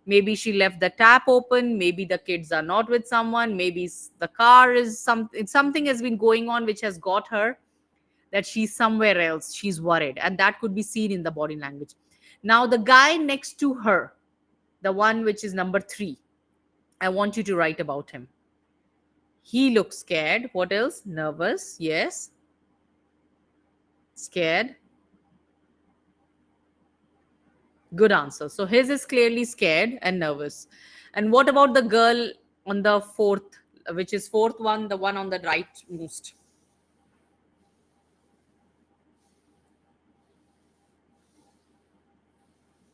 Maybe she left the tap open. Maybe the kids are not with someone. Maybe the car is something has been going on which has got her that she's somewhere else. She's worried. And that could be seen in the body language. Now, the guy next to her, the one which is number three, I want you to write about him. He looks scared. What else? Nervous. Yes. Scared. Good answer. So his is clearly scared and nervous. And what about the girl on the fourth, which is fourth one, the one on the right most?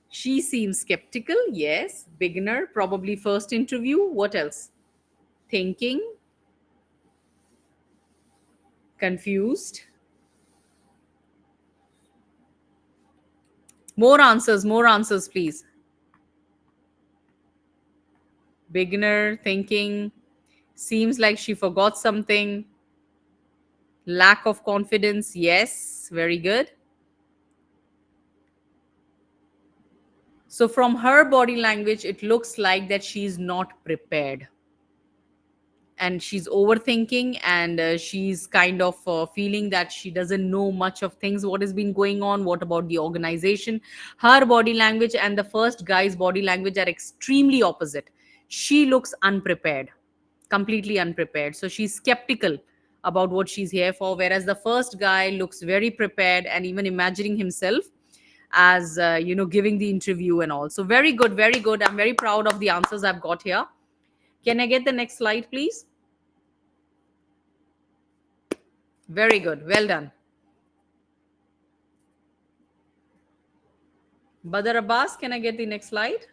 She seems skeptical. Yes. Beginner, probably first interview. What else? Thinking, confused. More answers, please. Beginner, thinking, seems like she forgot something. Lack of confidence. Yes, very good. So from her body language, it looks like that she's not prepared. And she's overthinking, and she's kind of feeling that she doesn't know much of things, what has been going on, what about the organization. Her body language and the first guy's body language are extremely opposite. she looks unprepared, completely unprepared. So she's skeptical about what she's here for, whereas the first guy looks very prepared and even imagining himself as giving the interview and all. So very good, very good. I'm very proud of the answers I've got here. Can I get the next slide, please? Very good, well done. Badar Abbas, can I get the next slide?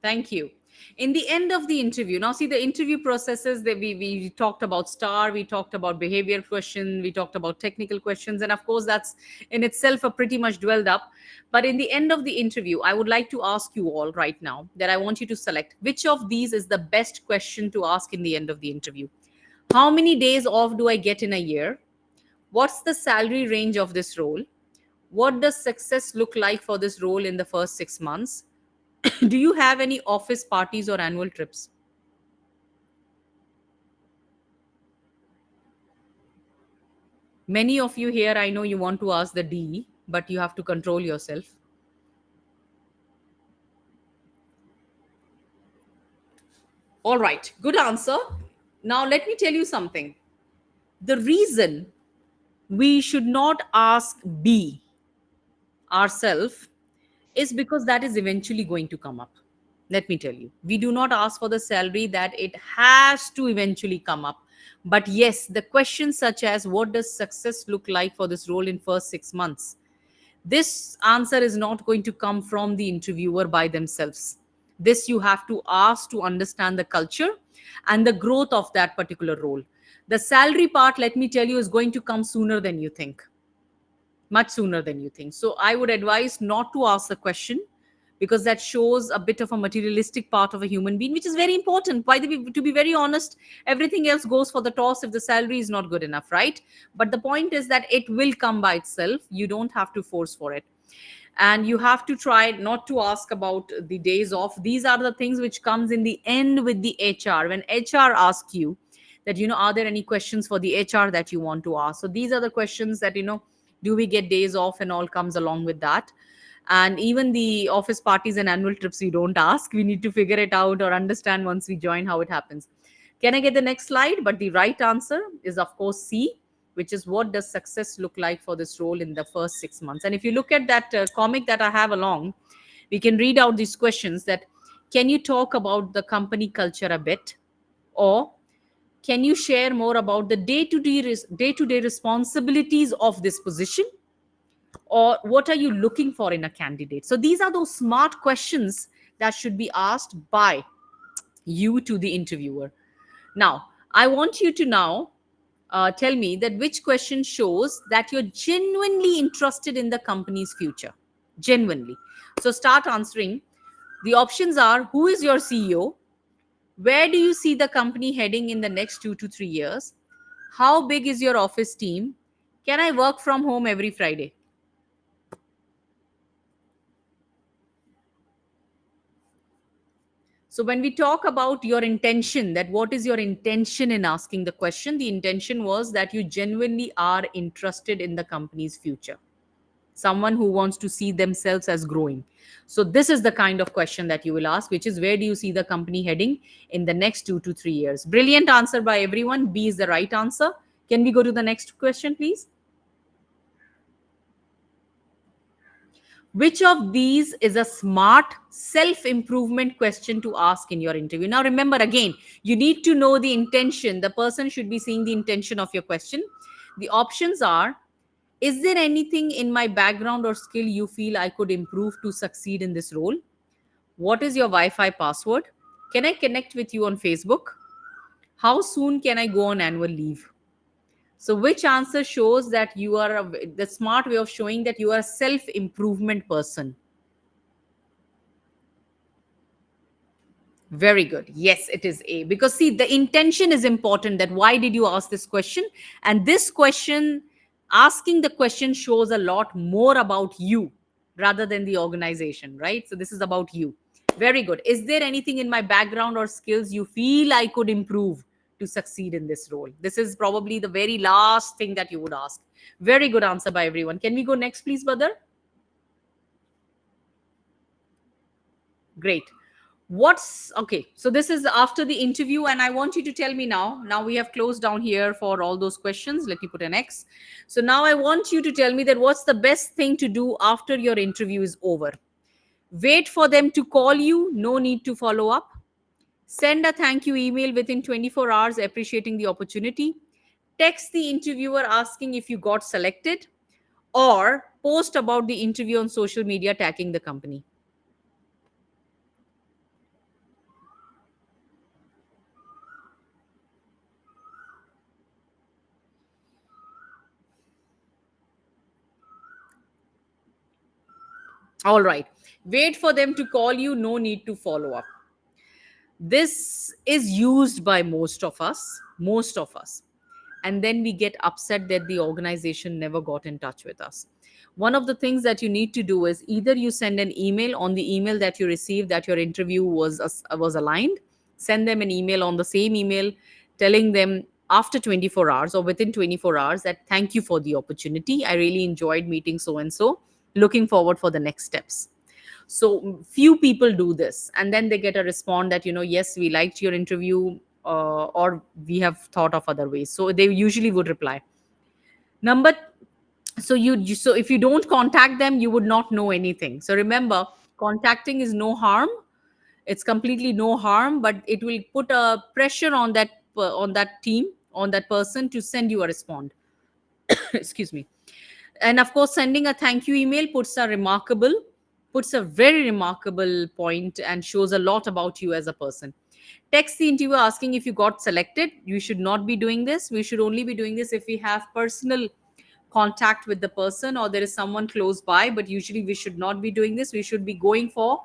Thank you. In the end of the interview, now see the interview processes that we talked about STAR, we talked about behavior question, we talked about technical questions, and of course that's in itself a pretty much dwelled up. But in the end of the interview, I would like to ask you all right now that I want you to select which of these is the best question to ask in the end of the interview. How many days off do I get in a year? What's the salary range of this role? What does success look like for this role in the first 6 months? Do you have any office parties or annual trips? Many of you here, I know you want to ask the D, but you have to control yourself. All right, good answer. Now, let me tell you something. The reason we should not ask B ourselves is because that is eventually going to come up. Let me tell you, we do not ask for the salary that it has to eventually come up. But yes, the questions such as what does success look like for this role in first 6 months, this answer is not going to come from the interviewer by themselves. This you have to ask to understand the culture and the growth of that particular role. The salary part, let me tell you, is going to come sooner than you think, much sooner than you think. So I would advise not to ask the question, because that shows a bit of a materialistic part of a human being, which is very important. By the way, to be very honest, everything else goes for the toss if the salary is not good enough, right? But the point is that it will come by itself. You don't have to force for it. And you have to try not to ask about the days off. These are the things which comes in the end with the HR. When HR asks you that, are there any questions for the HR that you want to ask? So these are the questions that, do we get days off and all comes along with that. And even the office parties and annual trips, we don't ask. We need to figure it out or understand once we join how it happens. Can I get the next slide? But the right answer is, of course, C, which is what does success look like for this role in the first 6 months. And if you look at that comic that I have along, we can read out these questions that, can you talk about the company culture a bit? Or can you share more about the day-to-day responsibilities of this position? Or what are you looking for in a candidate? So these are those smart questions that should be asked by you to the interviewer. Now, I want you to now tell me that which question shows that you're genuinely interested in the company's future. Genuinely. So start answering. The options are, who is your CEO? Where do you see the company heading in the next 2 to 3 years? How big is your office team? Can I work from home every Friday? So when we talk about your intention, that what is your intention in asking the question, the intention was that you genuinely are interested in the company's future. Someone who wants to see themselves as growing. So this is the kind of question that you will ask, which is, where do you see the company heading in the next 2 to 3 years? Brilliant answer by everyone. B is the right answer. Can we go to the next question, please? Which of these is a smart self-improvement question to ask in your interview? Now, remember again, you need to know the intention. The person should be seeing the intention of your question. The options are, is there anything in my background or skill you feel I could improve to succeed in this role? What is your Wi-Fi password? Can I connect with you on Facebook? How soon can I go on annual leave? So which answer shows that you are the smart way of showing that you are a self-improvement person? Very good. Yes, it is A. Because see, the intention is important, that why did you ask this question? And this question, asking the question shows a lot more about you rather than the organization, right? So this is about you. Very good. Is there anything in my background or skills you feel I could improve to succeed in this role? This is probably the very last thing that you would ask. Very good answer by everyone. Can we go next, please, Badar? Great. What's okay? So this is after the interview, and I want you to tell me now. Now we have closed down here for all those questions. Let me put an X. So now I want you to tell me that what's the best thing to do after your interview is over? Wait for them to call you, no need to follow up. Send a thank you email within 24 hours appreciating the opportunity. Text the interviewer asking if you got selected, or post about the interview on social media tagging the company. All right. Wait for them to call you, no need to follow up. This is used by most of us. And then we get upset that the organization never got in touch with us. One of the things that you need to do is either you send an email on the email that you received that your interview was aligned, send them an email on the same email telling them after 24 hours or within 24 hours that thank you for the opportunity. I really enjoyed meeting so and so. Looking forward for the next steps. So few people do this, and then they get a response that, yes, we liked your interview, or we have thought of other ways. So they usually would reply. Number so so if you don't contact them, you would not know anything. So remember, contacting is no harm. It's completely no harm, but it will put a pressure on that team, on that person, to send you a response. Excuse me. And of course, sending a thank you email puts a very remarkable point and shows a lot about you as a person. Text the interviewer asking if you got selected. You should not be doing this. We should only be doing this if we have personal contact with the person or there is someone close by, but usually we should not be doing this. We should be going for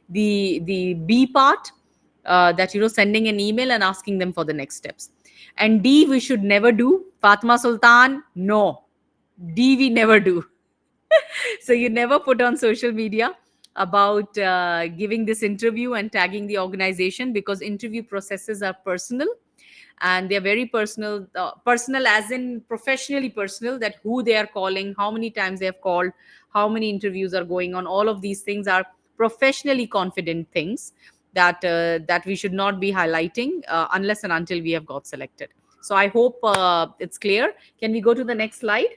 the B part, that, sending an email and asking them for the next steps. And D, we should never do. Fatma Sultan, no. D, we never do. So you never put on social media about giving this interview and tagging the organization, because interview processes are personal, and they're very personal, personal as in professionally personal, that who they are calling, how many times they have called, how many interviews are going on. All of these things are professionally confident things that we should not be highlighting unless and until we have got selected. So I hope it's clear. Can we go to the next slide?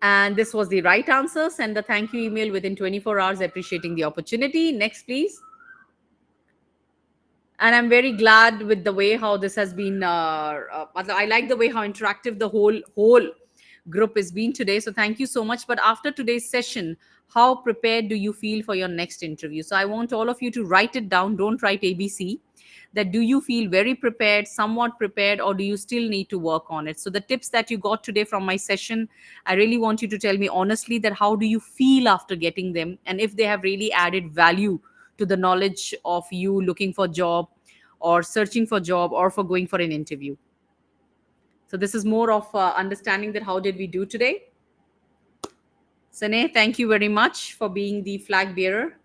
And this was the right answer. Send the thank you email within 24 hours appreciating the opportunity. Next, please. And I'm very glad with the way how this has been. I like the way how interactive the whole group has been today. So thank you so much. But after today's session, how prepared do you feel for your next interview? So I want all of you to write it down. Don't write ABC. That, do you feel very prepared, somewhat prepared, or do you still need to work on it? So the tips that you got today from my session, I really want you to tell me honestly that how do you feel after getting them, and if they have really added value to the knowledge of you looking for job or searching for job or for going for an interview. So this is more of understanding that how did we do today. Sane, thank you very much for being the flag bearer.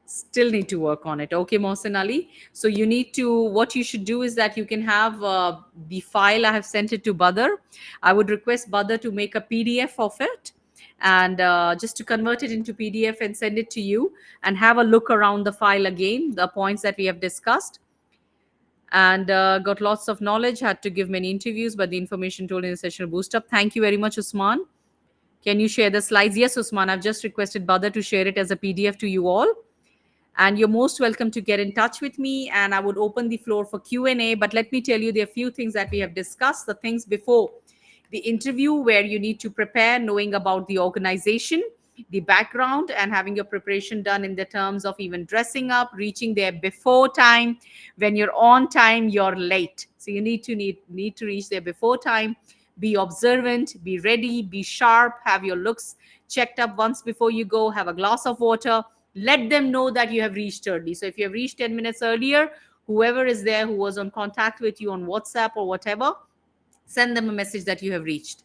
Still need to work on it. Okay, Mohsen Ali. So you need to, what you should do is that you can have the file. I have sent it to Badr. I would request Badr to make a PDF of it, and just to convert it into PDF and send it to you, and have a look around the file again, the points that we have discussed. And got lots of knowledge, had to give many interviews, but the information told in the session boost up. Thank you very much, Usman. Can you share the slides? Yes, Usman, I've just requested Badr to share it as a PDF to you all. And you're most welcome to get in touch with me, and I would open the floor for Q&A. But let me tell you, there are a few things that we have discussed, the things before the interview where you need to prepare, knowing about the organization, the background, and having your preparation done in the terms of even dressing up, reaching there before time. When you're on time, you're late. So you need to reach there before time. Be observant, be ready, be sharp, have your looks checked up once before you go, have a glass of water. Let them know that you have reached early. So if you have reached 10 minutes earlier, whoever is there who was on contact with you on WhatsApp or whatever, send them a message that you have reached.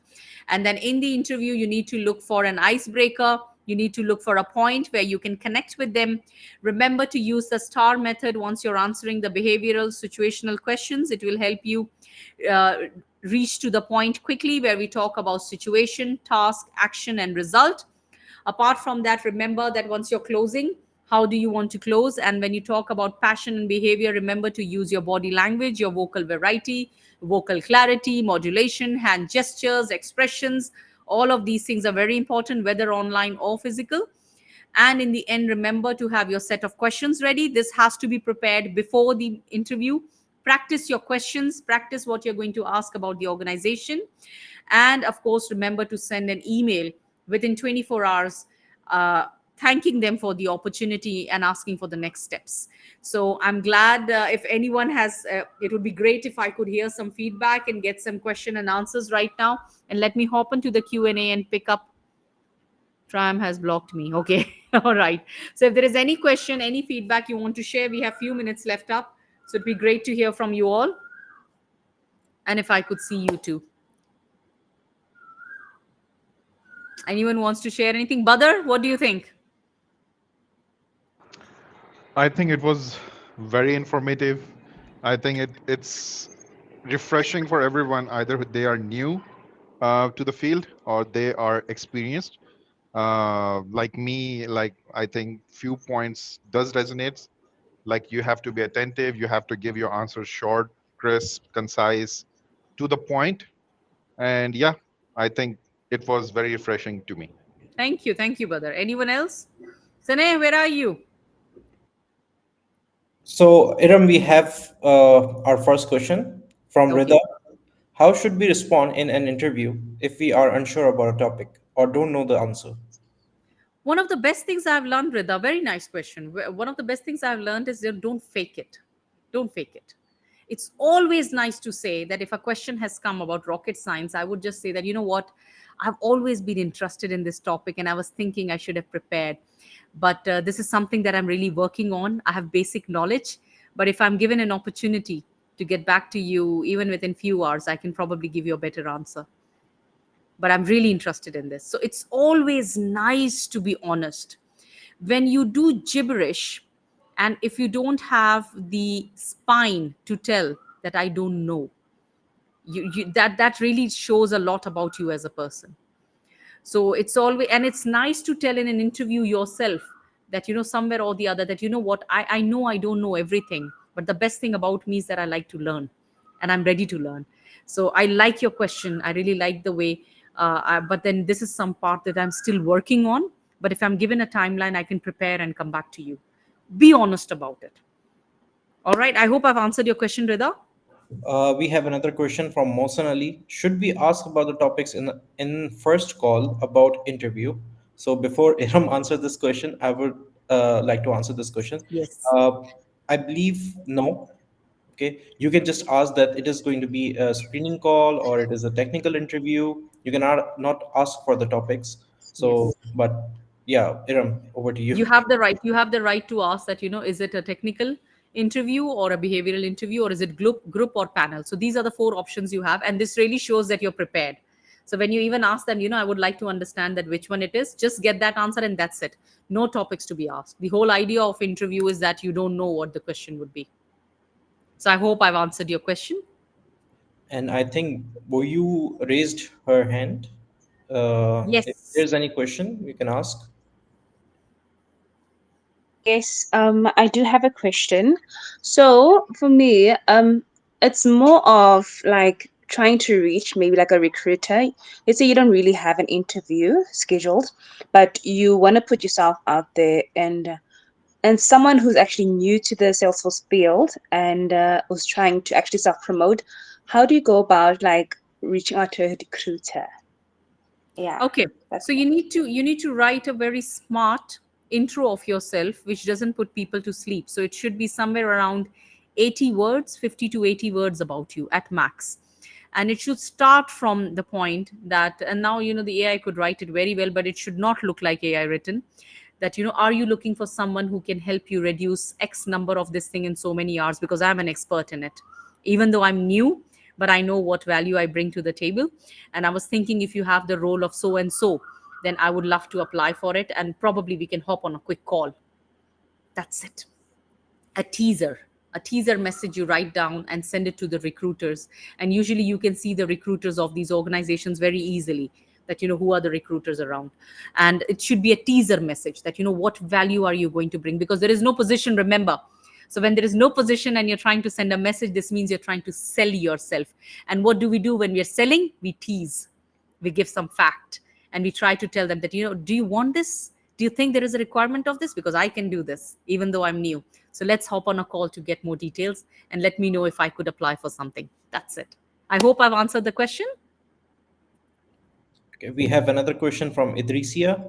And then in the interview, you need to look for an icebreaker. You need to look for a point where you can connect with them. Remember to use the STAR method once you're answering the behavioral situational questions. It will help you uh, reach to the point quickly, where we talk about situation, task, action, and result. Apart from that, remember that once you're closing, how do you want to close? And when you talk about passion and behavior, remember to use your body language, your vocal variety, vocal clarity, modulation, hand gestures, expressions. All of these things are very important, whether online or physical. And in the end, remember to have your set of questions ready. This has to be prepared before the interview. Practice your questions, practice what you're going to ask about the organization. And of course, remember to send an email within 24 hours, uh, thanking them for the opportunity and asking for the next steps. So I'm glad, if anyone has, it would be great if I could hear some feedback and get some question and answers right now. And let me hop into the Q&A and pick up. Tram has blocked me. Okay. All right. So if there is any question, any feedback you want to share, we have few minutes left up. So it'd be great to hear from you all. And if I could see you too. Anyone wants to share anything? Badr, what do you think? I think it was very informative. I think it's refreshing for everyone, either they are new to the field or they are experienced. Like me, like I think few points does resonate. Like you have to be attentive, you have to give your answers short, crisp, concise, to the point. And yeah, I think it was very refreshing to me. Thank you. Thank you, Badr. Anyone else? Saneh, where are you? So, Iram, we have our first question from Rida. Okay. How should we respond in an interview if we are unsure about a topic or don't know the answer? One of the best things I've learned, Rida, very nice question. One of the best things I've learned is that don't fake it. Don't fake it. It's always nice to say that if a question has come about rocket science, I would just say that, you know what, I've always been interested in this topic and I was thinking I should have prepared. But this is something that I'm really working on. I have basic knowledge. But if I'm given an opportunity to get back to you, even within few hours, I can probably give you a better answer, but I'm really interested in this. So it's always nice to be honest. When you do gibberish, and if you don't have the spine to tell that I don't know, that really shows a lot about you as a person. So it's always, and it's nice to tell in an interview yourself that, somewhere or the other, that, what, I know I don't know everything, but the best thing about me is that I like to learn and I'm ready to learn. So I like your question. I really like the way, but then this is some part that I'm still working on. But if I'm given a timeline, I can prepare and come back to you. Be honest about it. All right. I hope I've answered your question, Rida. We have another question from Mohsen Ali. Should we ask about the topics in first call about interview? So before Iram answer this question, I would like to answer this question. Yes. Uh, I believe no. Okay, you can just ask that it is going to be a screening call or it is a technical interview. You cannot not ask for the topics. So, Yes. but yeah, Iram, over to you. You have the right to ask that, is it a technical interview or a behavioral interview, or is it group or panel? So these are the four options you have, and this really shows that you're prepared. So when you even ask them, I would like to understand that which one it is, just get that answer and that's it. No topics to be asked. The whole idea of interview is that you don't know what the question would be. So I hope I've answered your question. And I think Boyu raised her hand. If Yes. there's any question, you can ask. Yes, I do have a question. So for me, it's more of like trying to reach maybe like a recruiter. Let's say you don't really have an interview scheduled, but you want to put yourself out there, and someone who's actually new to the Salesforce field and was trying to actually self promote. How do you go about like reaching out to a recruiter? Yeah, Okay. that's So you need to write a very smart intro of yourself, which doesn't put people to sleep. So it should be somewhere around 80 words, 50 to 80 words about you at max. And it should start from the point that, and now, the AI could write it very well, but it should not look like AI written. That, are you looking for someone who can help you reduce X number of this thing in so many hours? Because I'm an expert in it. Even though I'm new, but I know what value I bring to the table. And I was thinking, if you have the role of so and so, then I would love to apply for it. And probably we can hop on a quick call. That's it. A teaser message you write down and send it to the recruiters. And usually you can see the recruiters of these organizations very easily. that who are the recruiters around. And it should be a teaser message that what value are you going to bring, because there is no position, remember. So when there is no position and you're trying to send a message, this means you're trying to sell yourself. And what do we do when we're selling? We tease, we give some fact, and we try to tell them that do you want this, do you think there is a requirement of this, because I can do this even though I'm new. So let's hop on a call to get more details, and let me know if I could apply for something. That's it. I hope I've answered the question. Okay, we have another question from Idrisia.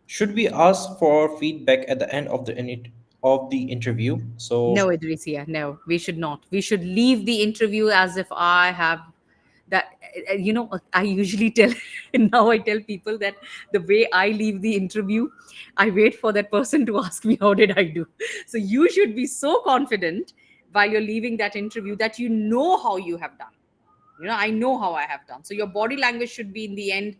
Should we ask for feedback at the end of the interview? No, So Idrisia, no, we should not. We should leave the interview as if I have that. I usually tell, now I tell people that the way I leave the interview, I wait for that person to ask me, how did I do? So you should be so confident while you're leaving that interview that you know how you have done. I know how I have done. So your body language should be in the end,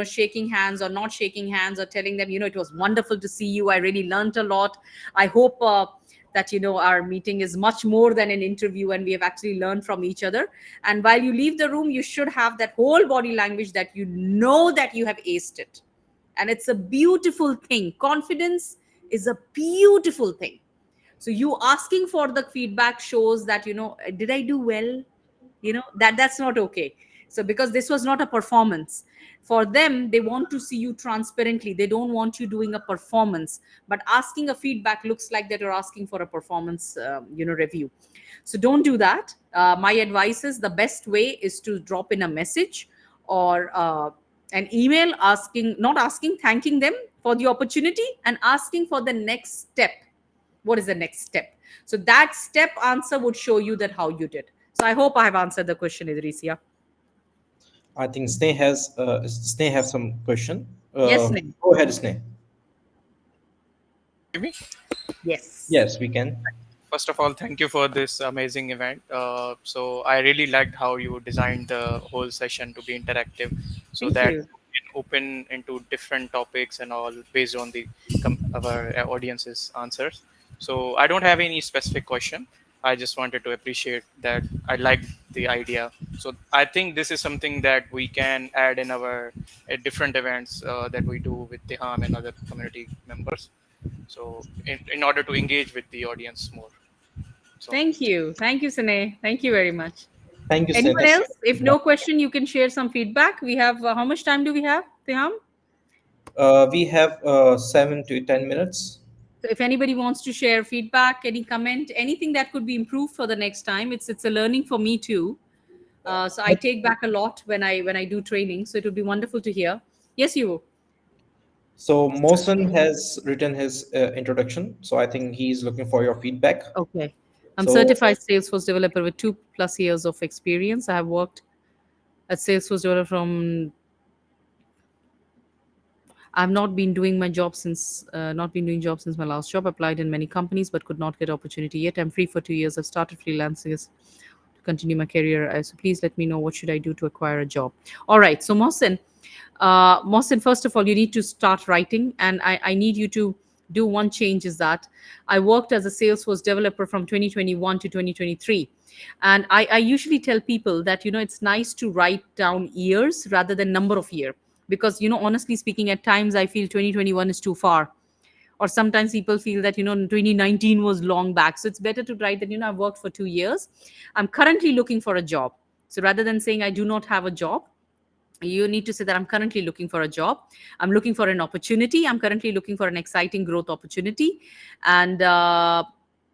shaking hands or not shaking hands, or telling them, it was wonderful to see you, I really learned a lot. I hope that our meeting is much more than an interview, and we have actually learned from each other. And while you leave the room, you should have that whole body language that that you have aced it. And it's a beautiful thing. Confidence is a beautiful thing. So you asking for the feedback shows that did I do well? That's not okay. So because this was not a performance for them, they want to see you transparently, they don't want you doing a performance. But asking a feedback looks like that you're asking for a performance review. So don't do that. My advice is, the best way is to drop in a message or an email, asking, not asking, thanking them for the opportunity, and asking for the next step. What is the next step? So that step answer would show you that how you did. So I hope I have answered the question, Idrisia. I think Sneh have some question. Yes, Sneh. Go ahead, Sneh. Hear me? Yes. Yes, we can. First of all, thank you for this amazing event. So I really liked how you designed the whole session to be interactive, so Thank that you. we can open into different topics and all based on the our audience's answers. So I don't have any specific question. I just wanted to appreciate that. I like the idea. So I think this is something that we can add in our different events that we do with Tiham and other community members. So in order to engage with the audience more. So Thank you. Thank you, Sine. Thank you very much. Thank you, Sneh. Anyone That's, else? If no question, you can share some feedback. We have, how much time do we have, Tiham? we have 7 to 10 minutes. So if anybody wants to share feedback, any comment, anything that could be improved for the next time, it's a learning for me too. So I take back a lot when I do training. So it would be wonderful to hear. Yes, you. So Mohsen has written his introduction. So I think he's looking for your feedback. Okay. I'm So certified Salesforce developer with 2+ years of experience. I have worked at Salesforce developer from. I've not been doing my job since not been doing job since my last job. Applied in many companies but could not get opportunity yet. I'm free for 2 years. I've started freelancing to continue my career. So please let me know what should I do to acquire a job. All right. So Mohsen, first of all, you need to start writing, and I need you to do one change. Is that I worked as a Salesforce developer from 2021 to 2023, and I usually tell people that it's nice to write down years rather than number of year, because honestly speaking, at times I feel 2021 is too far, or sometimes people feel that 2019 was long back. So it's better to write that I've worked for 2 years. I'm currently looking for a job. So rather than saying I do not have a job, you need to say that I'm currently looking for a job, I'm looking for an opportunity, I'm currently looking for an exciting growth opportunity. And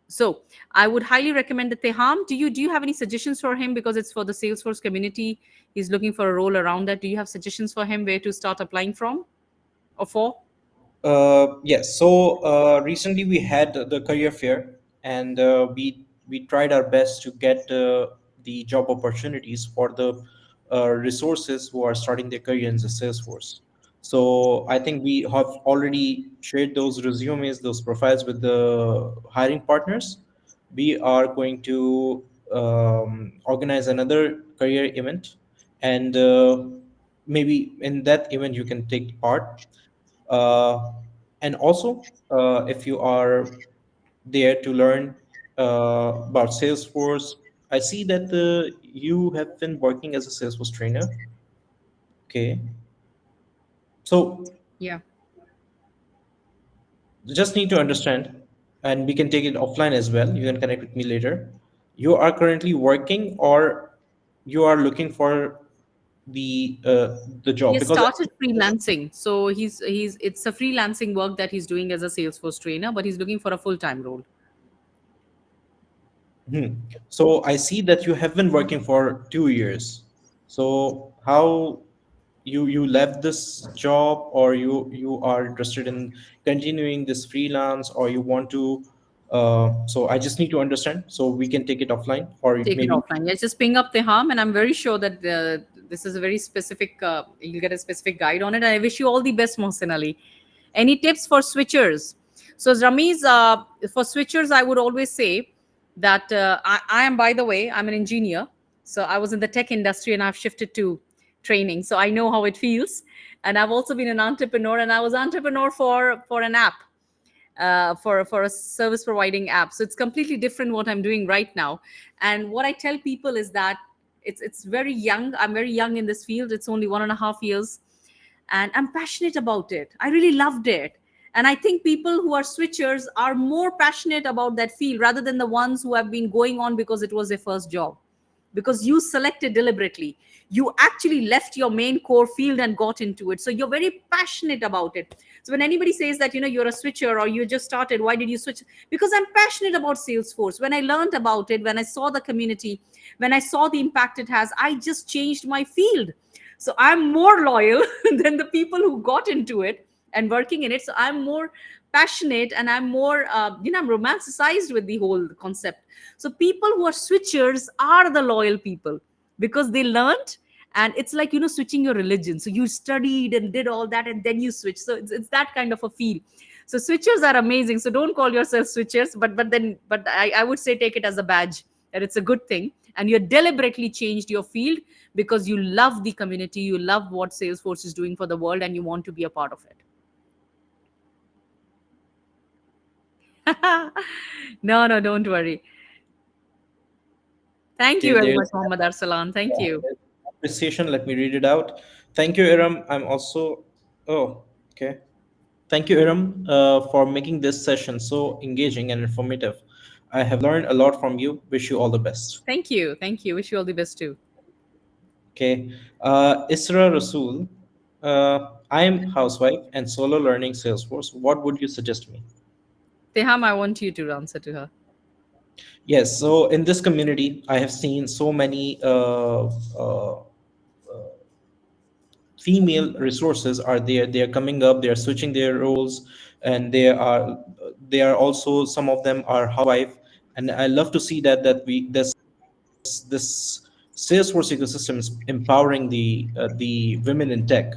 so I would highly recommend the Teham. Do you have any suggestions for him, because it's for the Salesforce community, he's looking for a role around that? Do you have suggestions for him where to start applying from or for? yes. So recently we had the career fair, and we tried our best to get the job opportunities for the resources who are starting their career in the Salesforce. So I think we have already shared those resumes, those profiles with the hiring partners. We are going to organize another career event, and maybe in that event you can take part. uh, and also, if you are there to learn about Salesforce, I see that you have been working as a Salesforce trainer. Okay. So Yeah. just need to understand, and we can take it offline as well. You can connect with me later. You are currently working, or you are looking for the He job? has Because started freelancing, so he's it's a freelancing work that he's doing as a Salesforce trainer, but he's looking for a full time role. hmm. So I see that you have been working for 2 years. So how you left this job, or you are interested in continuing this freelance, or you want to? So I just need to understand, so we can take it offline, or Take it maybe. offline. Yeah, just ping up the harm, and I'm very sure that this is a very specific. You'll get a specific guide on it. And I wish you all the best, Mohsin Ali. Any tips for switchers? So, Ramiz, for switchers, I would always say that I am, by the way, I'm an engineer. So I was in the tech industry, and I've shifted to training. So I know how it feels. And I've also been an entrepreneur, and I was entrepreneur for an app, for a service providing app. So it's completely different what I'm doing right now. And what I tell people is that it's very young. I'm very young in this field. It's only 1.5 years, and I'm passionate about it. I really loved it. And I think people who are switchers are more passionate about that field rather than the ones who have been going on because it was their first job, because you selected deliberately. You actually left your main core field and got into it, so you're very passionate about it. So when anybody says that, you're a switcher or you just started, why did you switch? Because I'm passionate about Salesforce. When I learned about it, when I saw the community, when I saw the impact it has, I just changed my field. So I'm more loyal than the people who got into it and working in it. So I'm more passionate, and I'm more I'm romanticized with the whole concept. So people who are switchers are the loyal people, because they learned. And it's like, switching your religion. So you studied and did all that, and then you switch. So it's that kind of a feel. So switchers are amazing. So don't call yourself switchers, but I would say take it as a badge, that it's a good thing. And you deliberately changed your field because you love the community, you love what Salesforce is doing for the world, and you want to be a part of it. No, no, don't worry. Thank you Okay, very there's much, Muhammad Arsalan. Thank you. appreciation. Let me read it out. Thank you, Iram. I'm also. Oh, okay. Thank you, Iram, for making this session so engaging and informative. I have learned a lot from you. Wish you all the best. Thank you. Thank you. Wish you all the best too. Okay. Isra Rasul, I am housewife and solo learning Salesforce. What would you suggest me? Teham, I want you to answer to her. Yes. So in this community, I have seen so many female resources are there. They are coming up. They are switching their roles, and they are also, some of them are housewife. And I love to see that this Salesforce ecosystem is empowering the women in tech.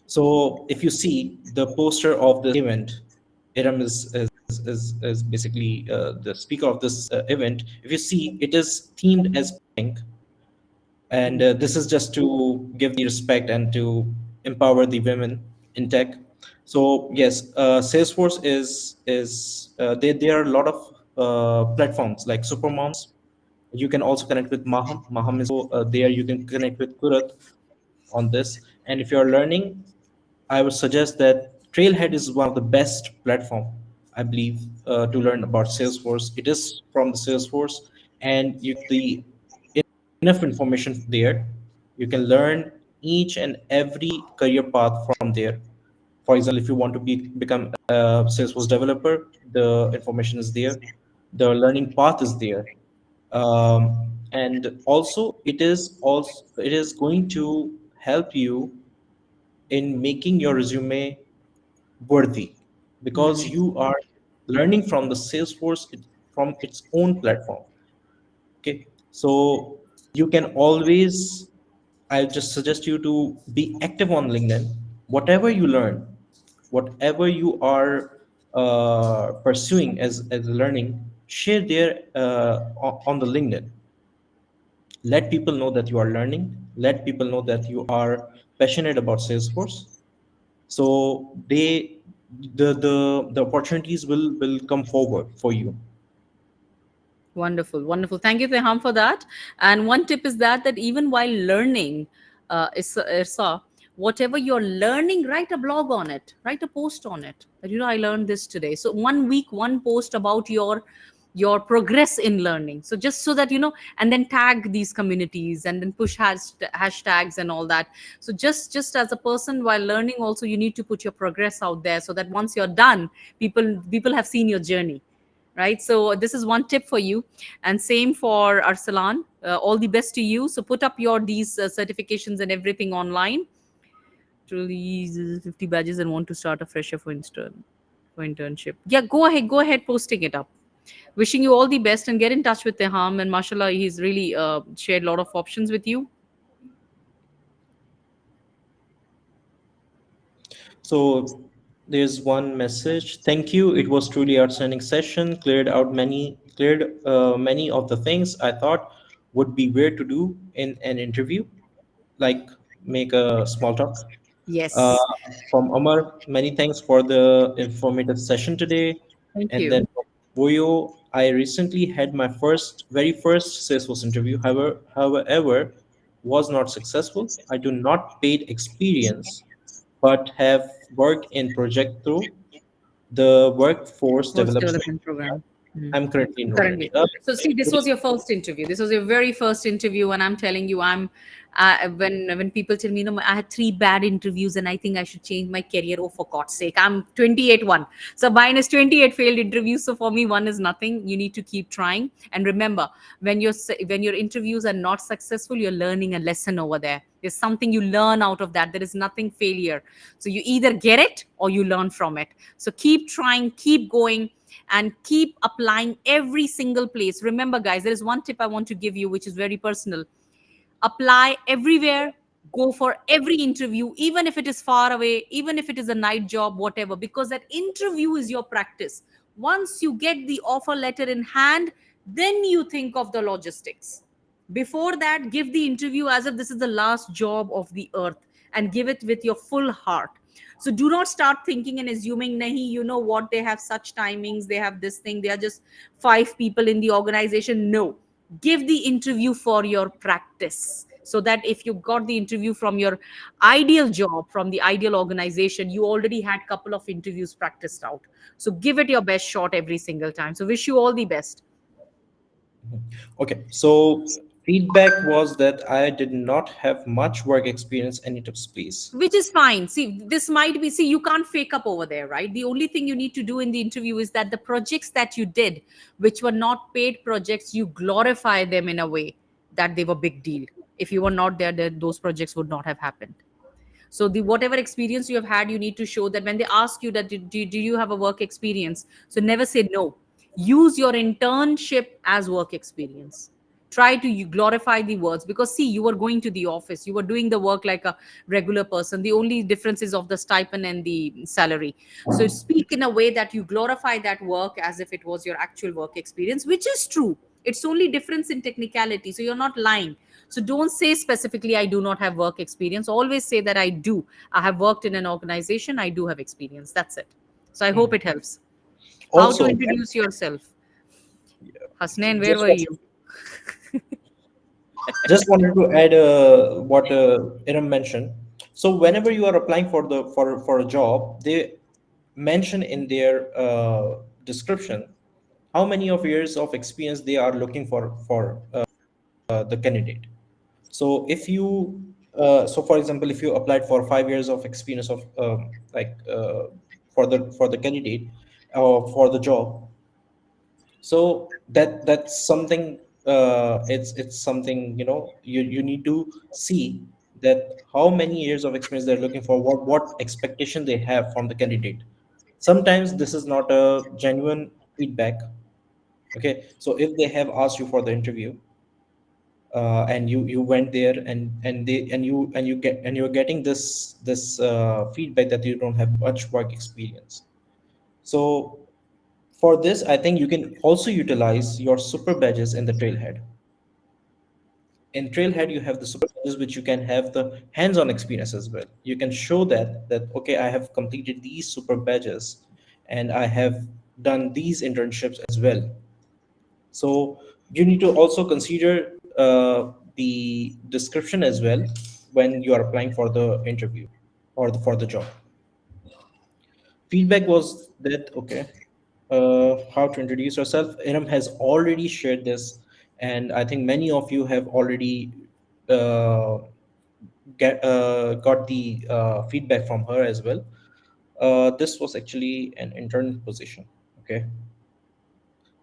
So if you see the poster of this event, Iram is basically the speaker of this event. If you see, it is themed as pink, and this is just to give the respect and to empower the women in tech. So yes, Salesforce there are a lot of platforms like Supermoms. You can also connect with Maham is there. You can connect with Kurat on this. And if you're learning, I would suggest that Trailhead is one of the best platform, I believe, to learn about Salesforce. It is from the Salesforce, and you the enough information there. You can learn each and every career path from there. For example, if you want to become a Salesforce developer, the information is there. The learning path is there. And also it is going to help you in making your resume worthy, because Hmm. you are learning from the Salesforce, from its own platform. Okay, so you can always, I just suggest you to be active on LinkedIn. Whatever you learn, whatever you are pursuing as learning, share there on the LinkedIn. Let people know that you are learning. Let people know that you are passionate about Salesforce. So the opportunities will come forward for you. Wonderful, wonderful. Thank you, Teham, for that. And one tip is that even while learning, Irsa, whatever you're learning, write a blog on it, write a post on it, that I learned this today. So one week, one post about your progress in learning, so just so that and then tag these communities, and then push hashtags and all that. So just as a person while learning, also you need to put your progress out there, so that once you're done, people have seen your journey, right? So this is one tip for you. And same for Arsalan. All the best to you. So put up your these certifications and everything online. Truly 50 badges and want to start a fresher for internship. Yeah, go ahead posting it up. Wishing you all the best, and get in touch with Teham. And mashallah, he's really shared a lot of options with you. So there's one message. Thank you. It was truly outstanding session. Cleared many of the things I thought would be weird to do in an interview, like make a small talk. Uh, Yes. from Omar, many thanks for the informative session today. Thank And you. then from Boyo, I recently had my very first Salesforce interview. However, was not successful. I do not paid experience, but have worked in project through the workforce Workforce development development program program. Mhm. I'm currently enrolled in. Currently. So see, this was your first interview. This was your very first interview, and I'm telling you, when people tell me, I had three bad interviews, and I think I should change my career. Oh, for God's sake, I'm 28 one. So mine is 28 failed interviews. So for me, one is nothing. You need to keep trying. And remember, when your interviews are not successful, you're learning a lesson over there. There's something you learn out of that. There is nothing failure. So you either get it or you learn from it. So keep trying, keep going, and keep applying every single place. Remember, guys, there is one tip I want to give you, which is very personal. Apply everywhere, go for every interview, even if it is far away, even if it is a night job, whatever, because that interview is your practice. Once you get the offer letter in hand, then you think of the logistics. Before that, give the interview as if this is the last job of the earth, and give it with your full heart. So do not start thinking and assuming, nahi, you know what, they have such timings, they have this thing, they are just five people in the organization. No, give the interview for your practice, so that if you got the interview from your ideal job, from the ideal organization, you already had couple of interviews practiced out. So give it your best shot every single time. So wish you all the best. Okay, so feedback was that I did not have much work experience and it took space. Which is fine. See, this might be, see, you can't fake up over there, right? The only thing you need to do in the interview is that the projects that you did, which were not paid projects, you glorify them in a way that they were big deal. If you were not there, then those projects would not have happened. So the whatever experience you have had, you need to show that when they ask you that do you have a work experience, so never say no. Use your internship as work experience. Try to glorify the words, because see, you were going to the office, you were doing the work like a regular person. The only difference is of the stipend and the salary. So speak in a way that you glorify that work as if it was your actual work experience, which is true. It's only difference in technicality, so you're not lying. So don't say specifically, I do not have work experience. Always say that I do. I have worked in an organization. I do have experience. That's it. So I hope it helps. How to Also, introduce yourself? Hasnain, where just were wa- you? just wanted to add what Iram mentioned. So whenever you are applying for a job, they mention in their description how many of years of experience they are looking for the candidate. So if you so for example, if you applied for 5 years of experience of for the candidate or for the job, so that's something, it's something, you need to see that how many years of experience they're looking for, what expectation they have from the candidate. Sometimes this is not a genuine feedback. Okay, so if they have asked you for the interview, and you went there, and you're getting this feedback that you don't have much work experience. So for this, I think you can also utilize your super badges in the Trailhead. In Trailhead, you have the super badges, which you can have the hands-on experience as well. You can show that okay, I have completed these super badges, and I have done these internships as well. So you need to also consider the description as well, when you are applying for the interview or for the job. Feedback was that okay. How to introduce yourself? Iram has already shared this, and I think many of you have already uh, got the feedback from her as well. This was actually an intern position. Okay,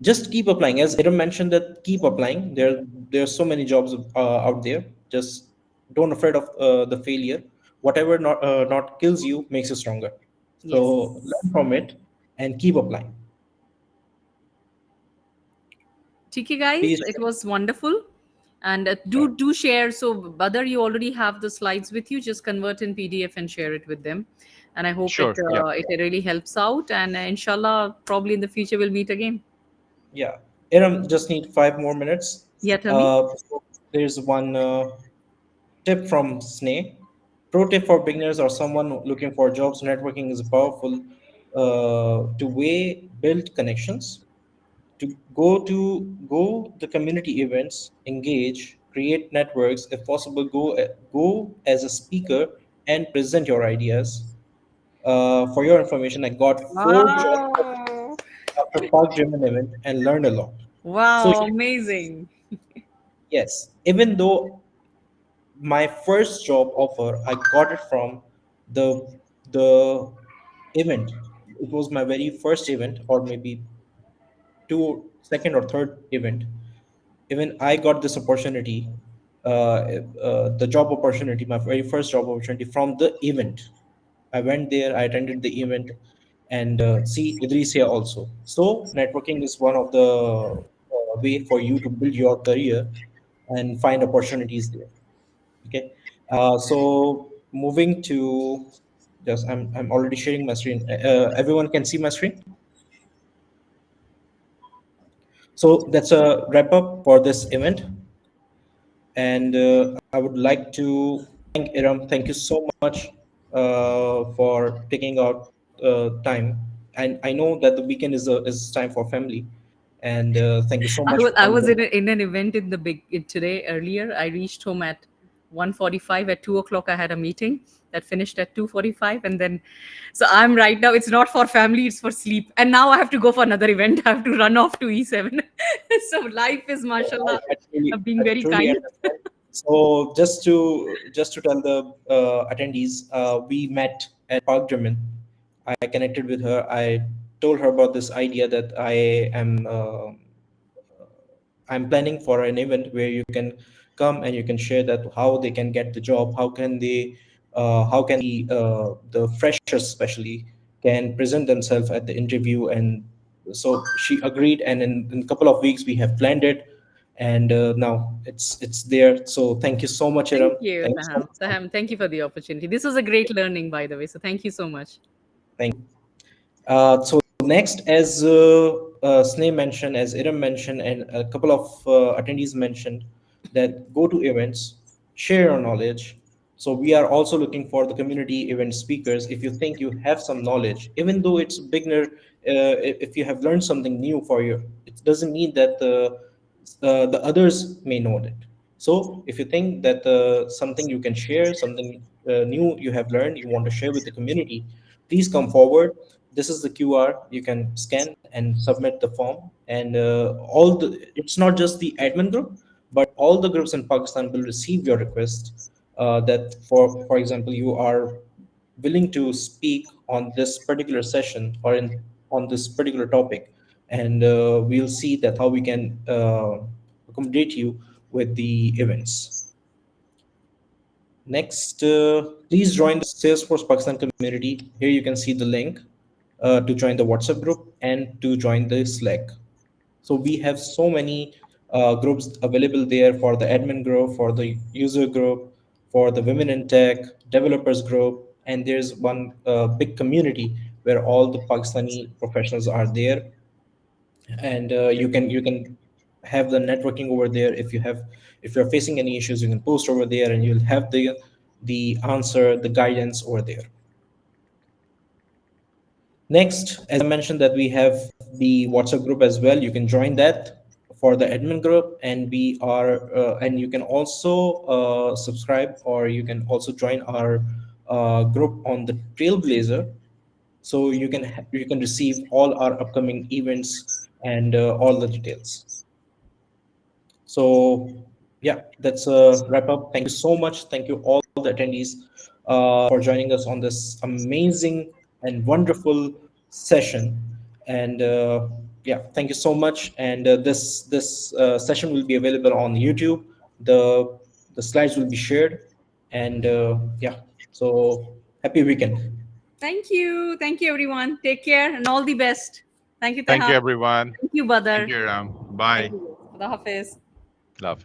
just keep applying. As Iram mentioned, that keep applying. There are so many jobs out there. Just don't afraid of the failure. Whatever not kills you makes you stronger. So Yes. learn from it and keep applying. TK guys, Please. it was wonderful. And Yeah. do share. So Badar, you already have the slides with you. Just convert in PDF and share it with them. And I hope Sure. Yeah. it really helps out. And inshallah, probably in the future we'll meet again. Yeah, Iram, just need 5 more minutes. Yeah, tell me. So there's one tip from Sneh. Pro tip for beginners or someone looking for jobs: networking is a powerful to way build connections. To go the community events, engage, create networks. If possible, go as a speaker and present your ideas. For your information, I got 4 jobs Wow. after Park German event and learned a lot. So Wow, amazing. yes, even though my first job offer I got it from the the event. It was my very first event, or maybe second or third event. Even I got this opportunity, the job opportunity, my very first job opportunity from the event. I went there, I attended the event, and see Idris here also. So networking is one of the way for you to build your career and find opportunities there. Okay, so moving to just I'm already sharing my screen. Everyone can see my screen. So that's a wrap up for this event, and I would like to thank Iram. Thank you so much for taking out time. And I know that the weekend is time for family, and thank you so much for I coming. was in an event in the today earlier. I reached home at 1:45. At 2 o'clock, I had a meeting that finished at 2:45, and then so I'm right now. It's not for family; it's for sleep. And now I have to go for another event. I have to run off to E7. So life is, mashallah, being I very truly kind. understand. So just to tell the attendees, we met at Park German. I connected with her. I told her about this idea that I'm planning for an event where you can come and you can share that how they can get the job, how can the freshers especially can present themselves at the interview. And so she agreed, and in a couple of weeks we have planned it, and now it's there. So thank you so much, Thank Iram. you, Thank you so Saham. much. Saham, thank you for the opportunity. This was a great learning, by the way. So thank you so much. Thank you. So next, as Sneh mentioned, as Iram mentioned, and a couple of attendees mentioned, that go to events, share your knowledge. So we are also looking for the community event speakers. If you think you have some knowledge, even though it's beginner, if you have learned something new for you, it doesn't mean that the others may know it. So if you think that something you can share, something new you have learned, you want to share with the community, please come forward. This is the QR. You can scan and submit the form. And it's not just the admin group, but all the groups in Pakistan will receive your request. That for example, you are willing to speak on this particular session or on this particular topic, and we'll see that how we can accommodate you with the events. Next, please join the Salesforce Pakistan community. Here you can see the link to join the WhatsApp group and to join the Slack. So we have so many groups available there, for the admin group, for the user group, for the women in tech, developers group, and there's one big community where all the Pakistani professionals are there, and you can have the networking over there. If you're facing any issues, you can post over there, and you'll have the answer, the guidance over there. Next, as I mentioned, that we have the WhatsApp group as well. You can join that for the admin group, and we are and you can also subscribe, or you can also join our group on the Trailblazer, so you can receive all our upcoming events and all the details. So yeah, that's a wrap up. Thank you so much. Thank you all the attendees for joining us on this amazing and wonderful session. And yeah, thank you so much. And this session will be available on YouTube. The the slides will be shared. And yeah, so happy weekend. Thank you. Thank you, everyone. Take care and all the best. Thank you, Thank Teha. you, everyone. Thank you, Thank Badar. you, Ram. Thank Bye. you. Khuda Hafiz. Love